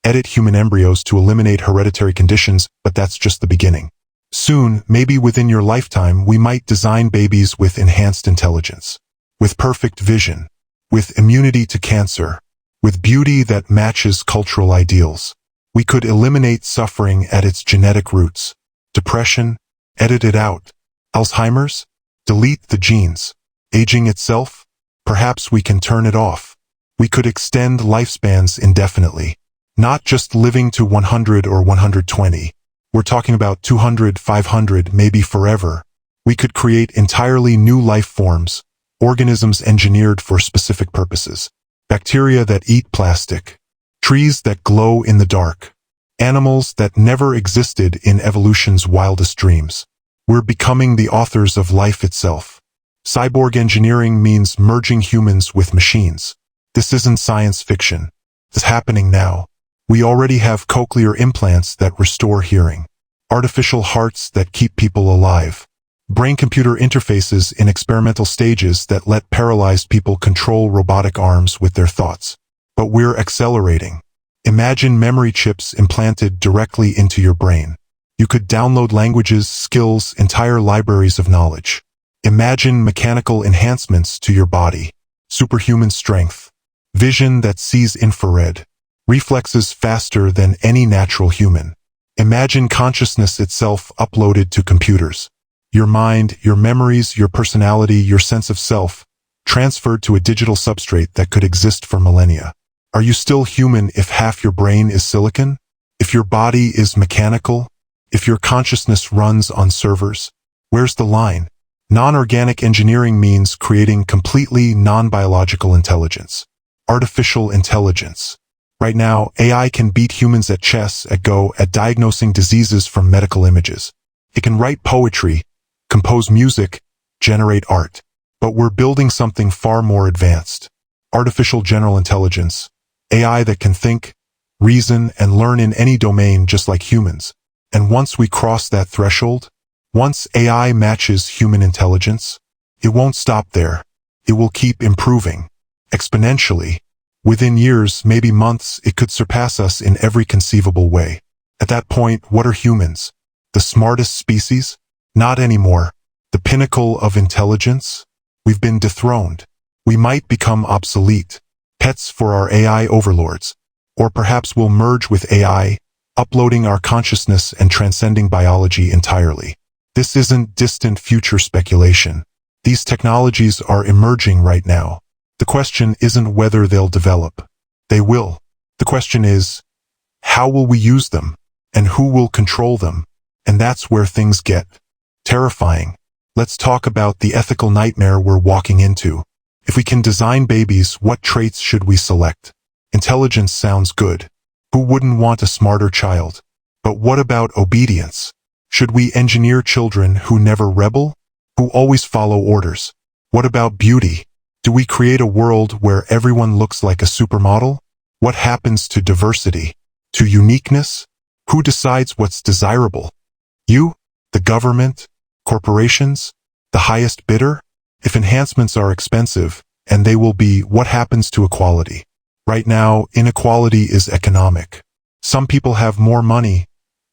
edit human embryos to eliminate hereditary conditions, but that's just the beginning. Soon, maybe within your lifetime, we might design babies with enhanced intelligence, with perfect vision, with immunity to cancer, with beauty that matches cultural ideals. We could eliminate suffering at its genetic roots. Depression, edit it out. Alzheimer's, delete the genes. Aging itself, perhaps we can turn it off. We could extend lifespans indefinitely. Not just living to 100 or 120. We're talking about 200, 500, maybe forever. We could create entirely new life forms, organisms engineered for specific purposes. Bacteria that eat plastic. Trees that glow in the dark. Animals that never existed in evolution's wildest dreams. We're becoming the authors of life itself. Cyborg engineering means merging humans with machines. This isn't science fiction. It's happening now. We already have cochlear implants that restore hearing. Artificial hearts that keep people alive. Brain-computer interfaces in experimental stages that let paralyzed people control robotic arms with their thoughts. But we're accelerating. Imagine memory chips implanted directly into your brain. You could download languages, skills, entire libraries of knowledge. Imagine mechanical enhancements to your body. Superhuman strength. Vision that sees infrared. Reflexes faster than any natural human. Imagine consciousness itself uploaded to computers. Your mind, your memories, your personality, your sense of self, transferred to a digital substrate that could exist for millennia. Are you still human if half your brain is silicon? If your body is mechanical? If your consciousness runs on servers? Where's the line? Non-organic engineering means creating completely non-biological intelligence. Artificial intelligence. Right now, AI can beat humans at chess, at Go, at diagnosing diseases from medical images. It can write poetry, compose music, generate art. But we're building something far more advanced. Artificial general intelligence. AI that can think, reason, and learn in any domain just like humans. And once we cross that threshold, once AI matches human intelligence, it won't stop there. It will keep improving. Exponentially. Within years, maybe months, it could surpass us in every conceivable way. At that point, what are humans? The smartest species? Not anymore. The pinnacle of intelligence? We've been dethroned. We might become obsolete. Pets for our AI overlords. Or perhaps we'll merge with AI, uploading our consciousness and transcending biology entirely. This isn't distant future speculation. These technologies are emerging right now. The question isn't whether they'll develop. They will. The question is, how will we use them? And who will control them? And that's where things get terrifying. Let's talk about the ethical nightmare we're walking into. If we can design babies, what traits should we select? Intelligence sounds good. Who wouldn't want a smarter child? But what about obedience? Should we engineer children who never rebel? Who always follow orders? What about beauty? Do we create a world where everyone looks like a supermodel? What happens to diversity? To uniqueness? Who decides what's desirable? You? The government? Corporations? The highest bidder? If enhancements are expensive, and they will be, what happens to equality? Right now, inequality is economic. Some people have more money,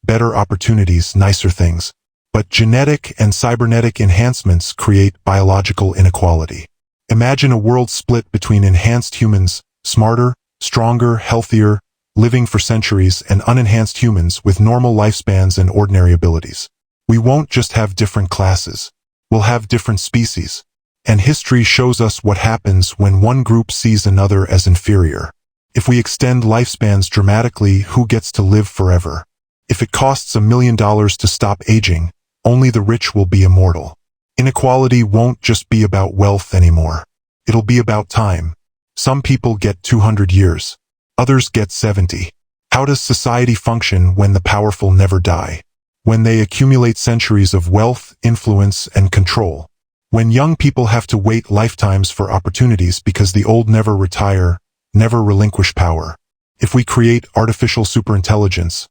better opportunities, nicer things. But genetic and cybernetic enhancements create biological inequality. Imagine a world split between enhanced humans, smarter, stronger, healthier, living for centuries, and unenhanced humans with normal lifespans and ordinary abilities. We won't just have different classes. We'll have different species. And history shows us what happens when one group sees another as inferior. If we extend lifespans dramatically, who gets to live forever? If it costs $1 million to stop aging, only the rich will be immortal. Inequality won't just be about wealth anymore. It'll be about time. Some people get 200 years. Others get 70. How does society function when the powerful never die? When they accumulate centuries of wealth, influence, and control? When young people have to wait lifetimes for opportunities because the old never retire, never relinquish power? If we create artificial superintelligence,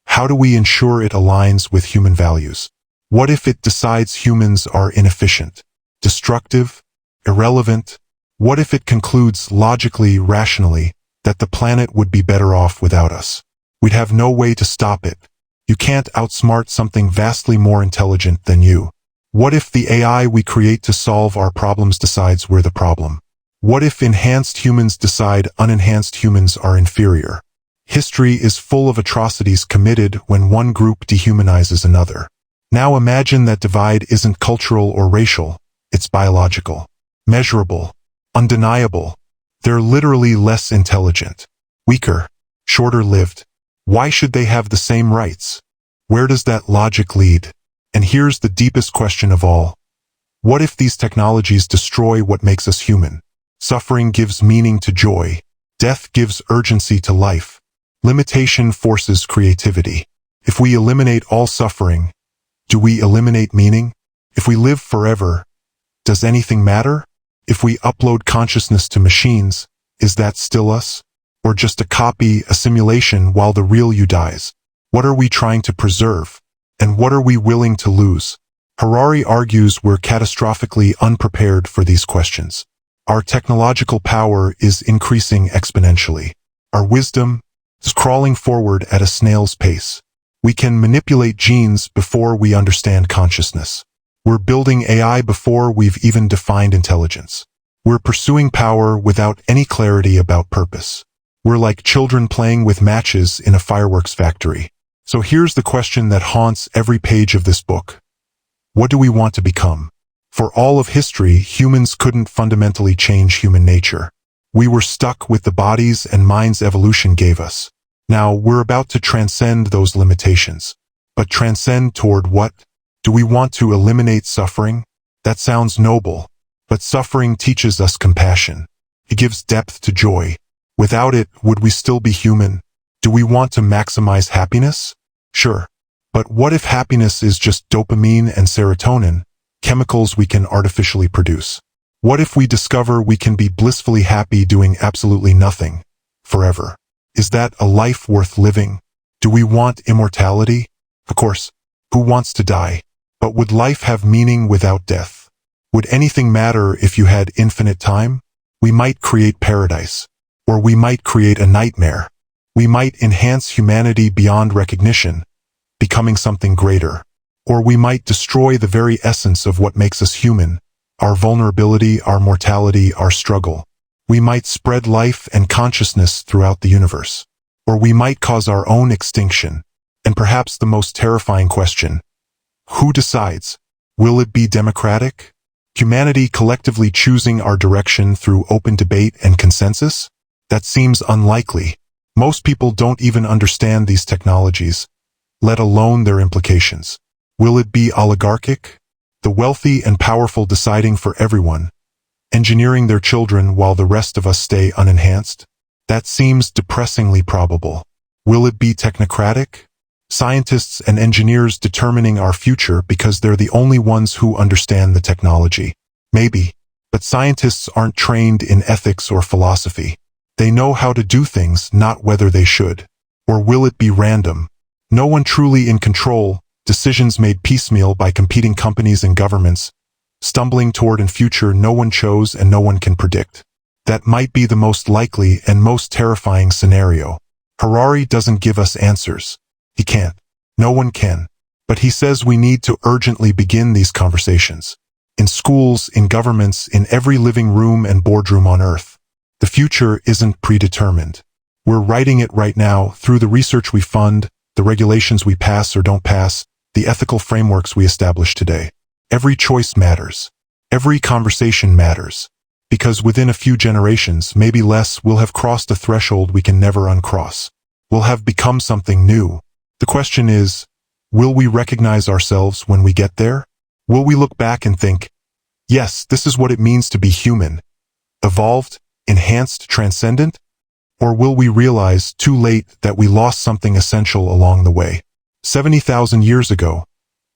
how do we ensure it aligns with human values? What if it decides humans are inefficient, destructive, irrelevant? What if it concludes logically, rationally, that the planet would be better off without us? We'd have no way to stop it. You can't outsmart something vastly more intelligent than you. What if the AI we create to solve our problems decides we're the problem? What if enhanced humans decide unenhanced humans are inferior? History is full of atrocities committed when one group dehumanizes another. Now imagine that divide isn't cultural or racial, it's biological, measurable, undeniable. They're literally less intelligent, weaker, shorter-lived. Why should they have the same rights? Where does that logic lead? And here's the deepest question of all. What if these technologies destroy what makes us human? Suffering gives meaning to joy. Death gives urgency to life. Limitation forces creativity. If we eliminate all suffering, do we eliminate meaning? If we live forever, does anything matter? If we upload consciousness to machines, is that still us? Or just a copy, a simulation while the real you dies? What are we trying to preserve? And what are we willing to lose? Harari argues we're catastrophically unprepared for these questions. Our technological power is increasing exponentially. Our wisdom is crawling forward at a snail's pace. We can manipulate genes before we understand consciousness. We're building AI before we've even defined intelligence. We're pursuing power without any clarity about purpose. We're like children playing with matches in a fireworks factory. So here's the question that haunts every page of this book. What do we want to become? For all of history, humans couldn't fundamentally change human nature. We were stuck with the bodies and minds evolution gave us. Now, we're about to transcend those limitations. But transcend toward what? Do we want to eliminate suffering? That sounds noble, but suffering teaches us compassion. It gives depth to joy. Without it, would we still be human? Do we want to maximize happiness? Sure. But what if happiness is just dopamine and serotonin, chemicals we can artificially produce? What if we discover we can be blissfully happy doing absolutely nothing, forever? Is that a life worth living? Do we want immortality? Of course. Who wants to die? But would life have meaning without death? Would anything matter if you had infinite time? We might create paradise. Or we might create a nightmare. We might enhance humanity beyond recognition, becoming something greater. Or we might destroy the very essence of what makes us human, our vulnerability, our mortality, our struggle. We might spread life and consciousness throughout the universe. Or we might cause our own extinction. And perhaps the most terrifying question, who decides? Will it be democratic? Humanity collectively choosing our direction through open debate and consensus? That seems unlikely. Most people don't even understand these technologies, let alone their implications. Will it be oligarchic? The wealthy and powerful deciding for everyone, engineering their children while the rest of us stay unenhanced? That seems depressingly probable. Will it be technocratic? Scientists and engineers determining our future because they're the only ones who understand the technology. Maybe. But scientists aren't trained in ethics or philosophy. They know how to do things, not whether they should. Or will it be random? No one truly in control, decisions made piecemeal by competing companies and governments, stumbling toward a future no one chose and no one can predict. That might be the most likely and most terrifying scenario. Harari doesn't give us answers. He can't. No one can. But he says we need to urgently begin these conversations. In schools, in governments, in every living room and boardroom on Earth. The future isn't predetermined. We're writing it right now through the research we fund, the regulations we pass or don't pass, the ethical frameworks we establish today. Every choice matters. Every conversation matters. Because within a few generations, maybe less, we'll have crossed a threshold we can never uncross. We'll have become something new. The question is, will we recognize ourselves when we get there? Will we look back and think, yes, this is what it means to be human, evolved, enhanced, transcendent? Or will we realize too late that we lost something essential along the way? 70,000 years ago,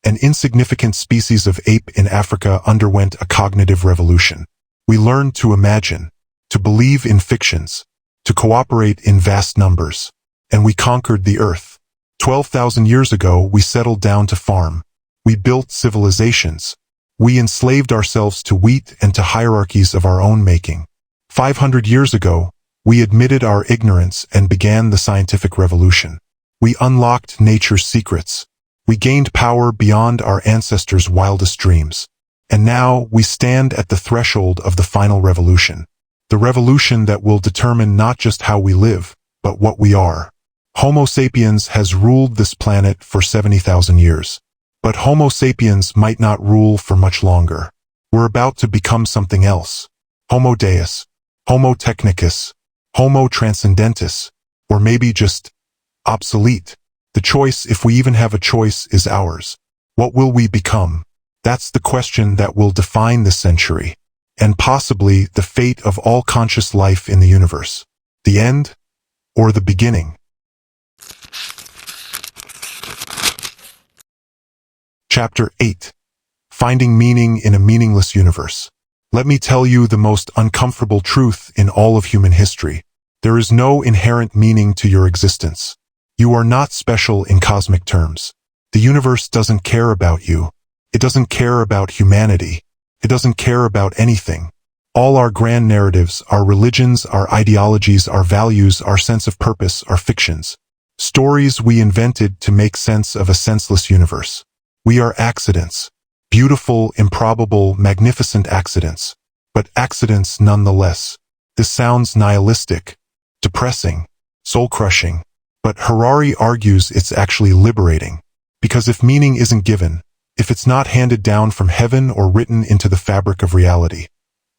an insignificant species of ape in Africa underwent a cognitive revolution. We learned to imagine, to believe in fictions, to cooperate in vast numbers, and we conquered the earth. 12,000 years ago, we settled down to farm. We built civilizations. We enslaved ourselves to wheat and to hierarchies of our own making. 500 years ago, we admitted our ignorance and began the scientific revolution. We unlocked nature's secrets. We gained power beyond our ancestors' wildest dreams. And now we stand at the threshold of the final revolution. The revolution that will determine not just how we live, but what we are. Homo sapiens has ruled this planet for 70,000 years. But Homo sapiens might not rule for much longer. We're about to become something else. Homo Deus, Homo Technicus, Homo Transcendentis, or maybe just obsolete. The choice, if we even have a choice, is ours. What will we become? That's the question that will define this century, and possibly the fate of all conscious life in the universe. The end, or the beginning? Chapter 8. Finding Meaning in a Meaningless Universe. Let me tell you the most uncomfortable truth in all of human history. There is no inherent meaning to your existence. You are not special in cosmic terms. The universe doesn't care about you. It doesn't care about humanity. It doesn't care about anything. All our grand narratives, our religions, our ideologies, our values, our sense of purpose are fictions. Stories we invented to make sense of a senseless universe. We are accidents. Beautiful, improbable, magnificent accidents. But accidents nonetheless. This sounds nihilistic, depressing, soul-crushing. But Harari argues it's actually liberating. Because if meaning isn't given, if it's not handed down from heaven or written into the fabric of reality,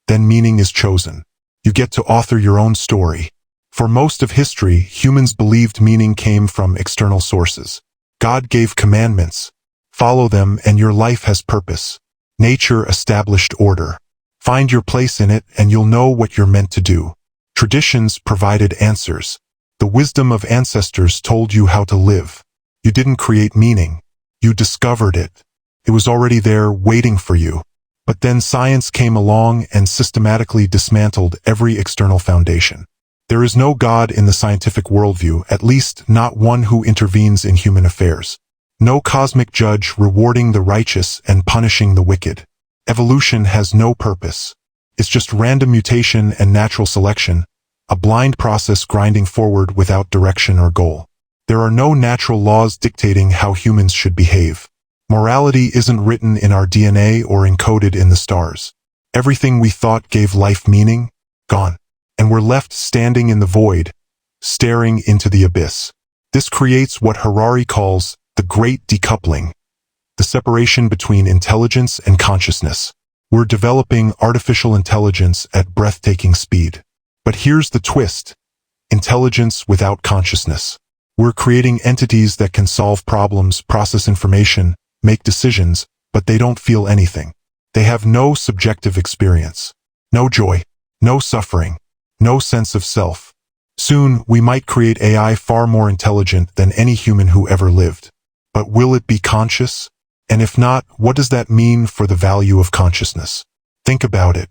then meaning is chosen. You get to author your own story. For most of history, humans believed meaning came from external sources. God gave commandments. Follow them and your life has purpose. Nature established order. Find your place in it and you'll know what you're meant to do. Traditions provided answers. The wisdom of ancestors told you how to live. You didn't create meaning. You discovered it. It was already there waiting for you. But then science came along and systematically dismantled every external foundation. There is no God in the scientific worldview, at least not one who intervenes in human affairs. No cosmic judge rewarding the righteous and punishing the wicked. Evolution has no purpose. It's just random mutation and natural selection, a blind process grinding forward without direction or goal. There are no natural laws dictating how humans should behave. Morality isn't written in our DNA or encoded in the stars. Everything we thought gave life meaning, gone. And we're left standing in the void, staring into the abyss. This creates what Harari calls the great decoupling, the separation between intelligence and consciousness. We're developing artificial intelligence at breathtaking speed. But here's the twist: intelligence without consciousness. We're creating entities that can solve problems, process information, make decisions, but they don't feel anything. They have no subjective experience, no joy, no suffering, no sense of self. Soon, we might create AI far more intelligent than any human who ever lived. But will it be conscious? And if not, what does that mean for the value of consciousness? Think about it.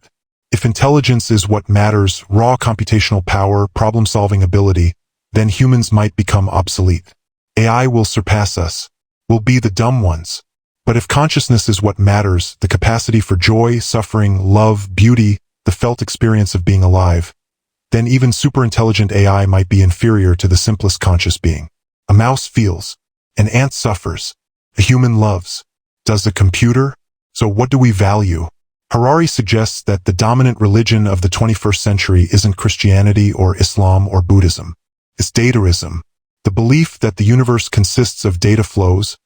If intelligence is what matters, raw computational power, problem-solving ability, then humans might become obsolete. AI will surpass us. We'll be the dumb ones. But if consciousness is what matters, the capacity for joy, suffering, love, beauty, the felt experience of being alive, then even superintelligent AI might be inferior to the simplest conscious being. A mouse feels. An ant suffers. A human loves. Does a computer? So what do we value? Harari suggests that the dominant religion of the 21st century isn't Christianity or Islam or Buddhism. It's dataism, the belief that the universe consists of data flows,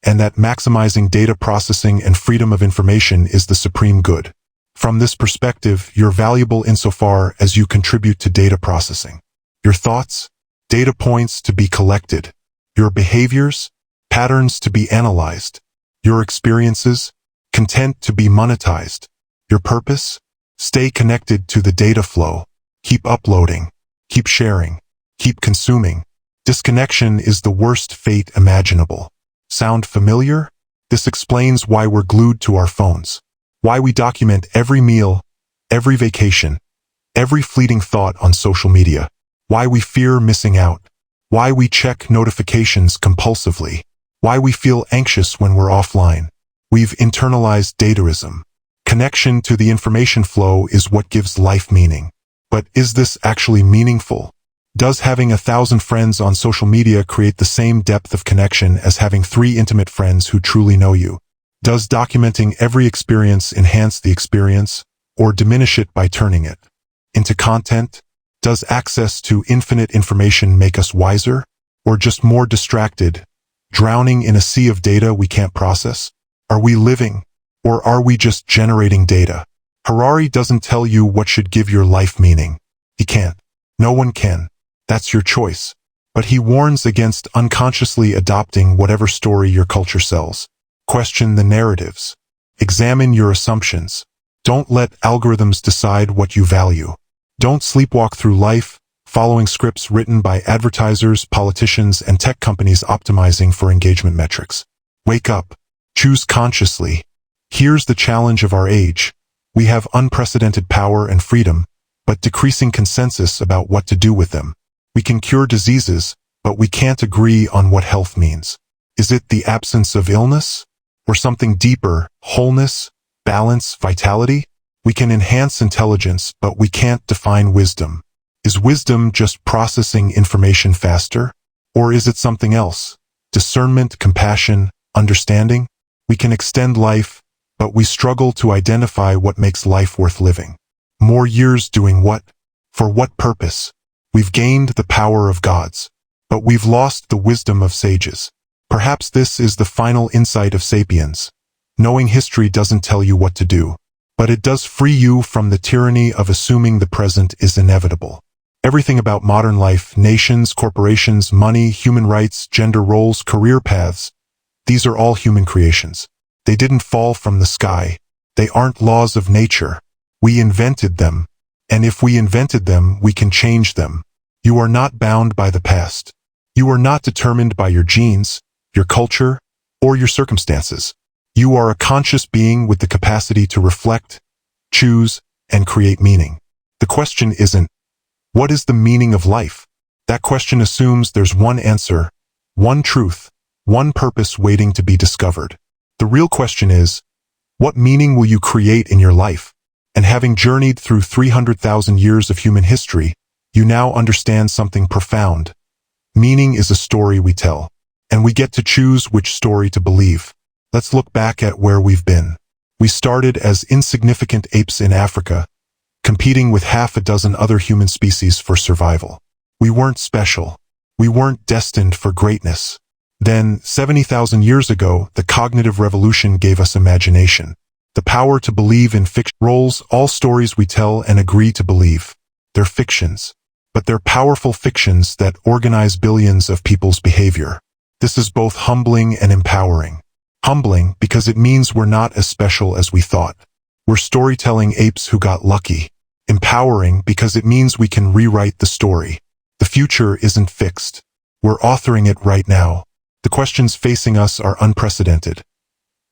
and that maximizing data processing and freedom of information is the supreme good. From this perspective, you're valuable insofar as you contribute to data processing. Your thoughts, data points to be collected. Your behaviors, patterns to be analyzed. Your experiences, content to be monetized. Your purpose, stay connected to the data flow. Keep uploading, keep sharing, keep consuming. Disconnection is the worst fate imaginable. Sound familiar? This explains why we're glued to our phones. Why we document every meal, every vacation, every fleeting thought on social media. Why we fear missing out. Why we check notifications compulsively. Why we feel anxious when we're offline. We've internalized dataism. Connection to the information flow is what gives life meaning. But is this actually meaningful? Does having 1,000 friends on social media create the same depth of connection as having 3 intimate friends who truly know you? Does documenting every experience enhance the experience, or diminish it by turning it into content? Does access to infinite information make us wiser, or just more distracted, drowning in a sea of data we can't process? Are we living, or are we just generating data? Harari doesn't tell you what should give your life meaning. He can't. No one can. That's your choice. But he warns against unconsciously adopting whatever story your culture sells. Question the narratives. Examine your assumptions. Don't let algorithms decide what you value. Don't sleepwalk through life, following scripts written by advertisers, politicians, and tech companies optimizing for engagement metrics. Wake up. Choose consciously. Here's the challenge of our age. We have unprecedented power and freedom, but decreasing consensus about what to do with them. We can cure diseases, but we can't agree on what health means. Is it the absence of illness? Or something deeper, wholeness, balance, vitality? We can enhance intelligence, but we can't define wisdom. Is wisdom just processing information faster? Or is it something else? Discernment, compassion, understanding? We can extend life, but we struggle to identify what makes life worth living. More years doing what? For what purpose? We've gained the power of gods, but we've lost the wisdom of sages. Perhaps this is the final insight of Sapiens. Knowing history doesn't tell you what to do, but it does free you from the tyranny of assuming the present is inevitable. Everything about modern life, nations, corporations, money, human rights, gender roles, career paths, these are all human creations. They didn't fall from the sky. They aren't laws of nature. We invented them, and if we invented them, we can change them. You are not bound by the past. You are not determined by your genes, your culture, or your circumstances. You are a conscious being with the capacity to reflect, choose, and create meaning. The question isn't, what is the meaning of life? That question assumes there's one answer, one truth, one purpose waiting to be discovered. The real question is, what meaning will you create in your life? And having journeyed through 300,000 years of human history, you now understand something profound. Meaning is a story we tell, and we get to choose which story to believe. Let's look back at where we've been. We started as insignificant apes in Africa, competing with half a dozen other human species for survival. We weren't special. We weren't destined for greatness. Then, 70,000 years ago, the cognitive revolution gave us imagination. The power to believe in fiction roles all stories we tell and agree to believe. They're fictions, but they're powerful fictions that organize billions of people's behavior. This is both humbling and empowering. Humbling because it means we're not as special as we thought. We're storytelling apes who got lucky. Empowering because it means we can rewrite the story. The future isn't fixed. We're authoring it right now. The questions facing us are unprecedented.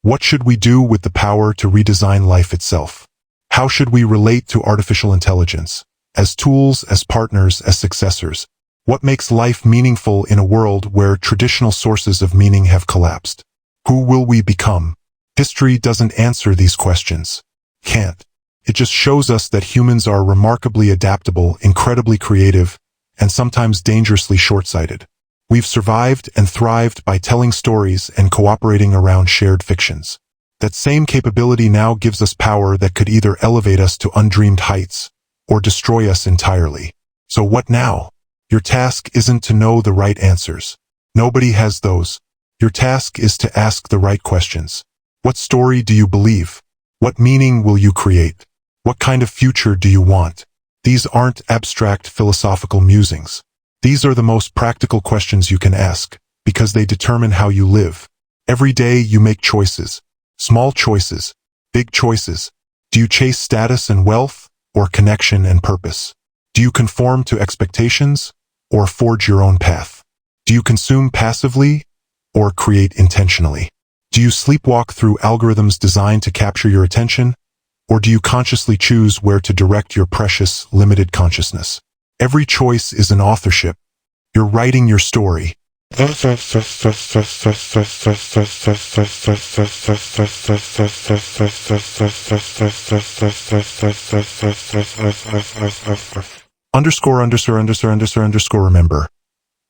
What should we do with the power to redesign life itself? How should we relate to artificial intelligence? As tools, as partners, as successors? What makes life meaningful in a world where traditional sources of meaning have collapsed? Who will we become? History doesn't answer these questions. Can't. It just shows us that humans are remarkably adaptable, incredibly creative, and sometimes dangerously short-sighted. We've survived and thrived by telling stories and cooperating around shared fictions. That same capability now gives us power that could either elevate us to undreamed heights or destroy us entirely. So what now? Your task isn't to know the right answers. Nobody has those. Your task is to ask the right questions. What story do you believe? What meaning will you create? What kind of future do you want? These aren't abstract philosophical musings. These are the most practical questions you can ask, because they determine how you live. Every day you make choices. Small choices. Big choices. Do you chase status and wealth, or connection and purpose? Do you conform to expectations, or forge your own path? Do you consume passively, or create intentionally? Do you sleepwalk through algorithms designed to capture your attention, or do you consciously choose where to direct your precious, limited consciousness? Every choice is an authorship. You're writing your story. Remember,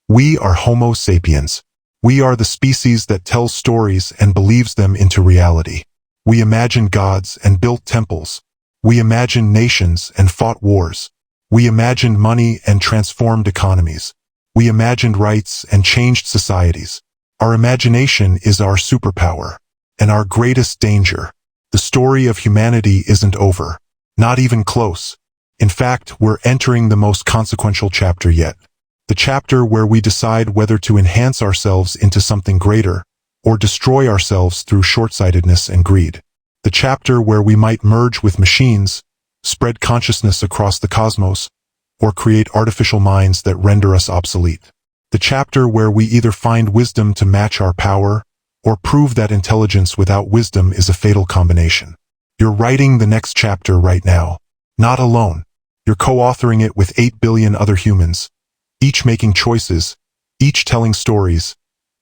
we are Homo sapiens. We are the species that tells stories and believes them into reality. We imagined gods and built temples. We imagined nations and fought wars. We imagined money and transformed economies. We imagined rights and changed societies. Our imagination is our superpower and our greatest danger. The story of humanity isn't over, not even close. In fact, we're entering the most consequential chapter yet. The chapter where we decide whether to enhance ourselves into something greater or destroy ourselves through short-sightedness and greed. The chapter where we might merge with machines, spread consciousness across the cosmos, or create artificial minds that render us obsolete. The chapter where we either find wisdom to match our power or prove that intelligence without wisdom is a fatal combination. You're writing the next chapter right now. Not alone. You're co-authoring it with 8 billion other humans, each making choices, each telling stories,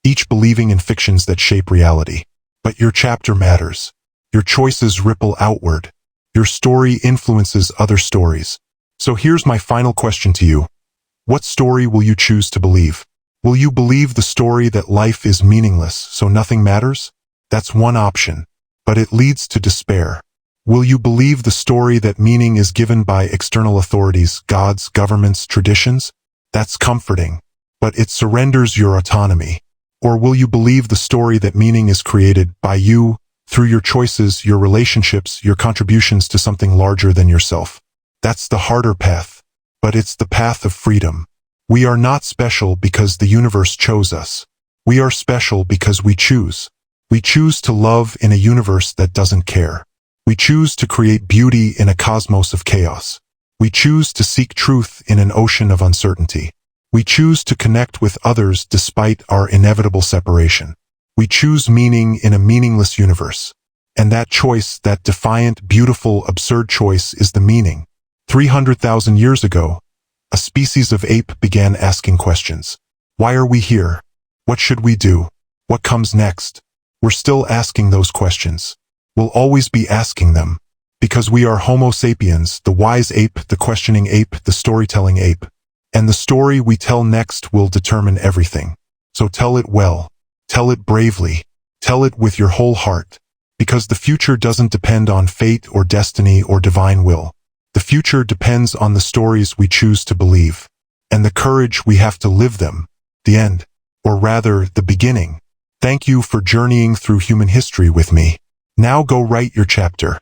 each believing in fictions that shape reality. But your chapter matters. Your choices ripple outward. Your story influences other stories. So here's my final question to you. What story will you choose to believe? Will you believe the story that life is meaningless, so nothing matters? That's one option, but it leads to despair. Will you believe the story that meaning is given by external authorities, gods, governments, traditions? That's comforting, but it surrenders your autonomy. Or will you believe the story that meaning is created by you, through your choices, your relationships, your contributions to something larger than yourself? That's the harder path, but it's the path of freedom. We are not special because the universe chose us. We are special because we choose. We choose to love in a universe that doesn't care. We choose to create beauty in a cosmos of chaos. We choose to seek truth in an ocean of uncertainty. We choose to connect with others despite our inevitable separation. We choose meaning in a meaningless universe. And that choice, that defiant, beautiful, absurd choice, is the meaning. 300,000 years ago, a species of ape began asking questions. Why are we here? What should we do? What comes next? We're still asking those questions. We'll always be asking them. Because we are Homo sapiens, the wise ape, the questioning ape, the storytelling ape. And the story we tell next will determine everything. So tell it well. Tell it bravely. Tell it with your whole heart. Because the future doesn't depend on fate or destiny or divine will. The future depends on the stories we choose to believe. And the courage we have to live them. The end. Or rather, the beginning. Thank you for journeying through human history with me. Now go write your chapter.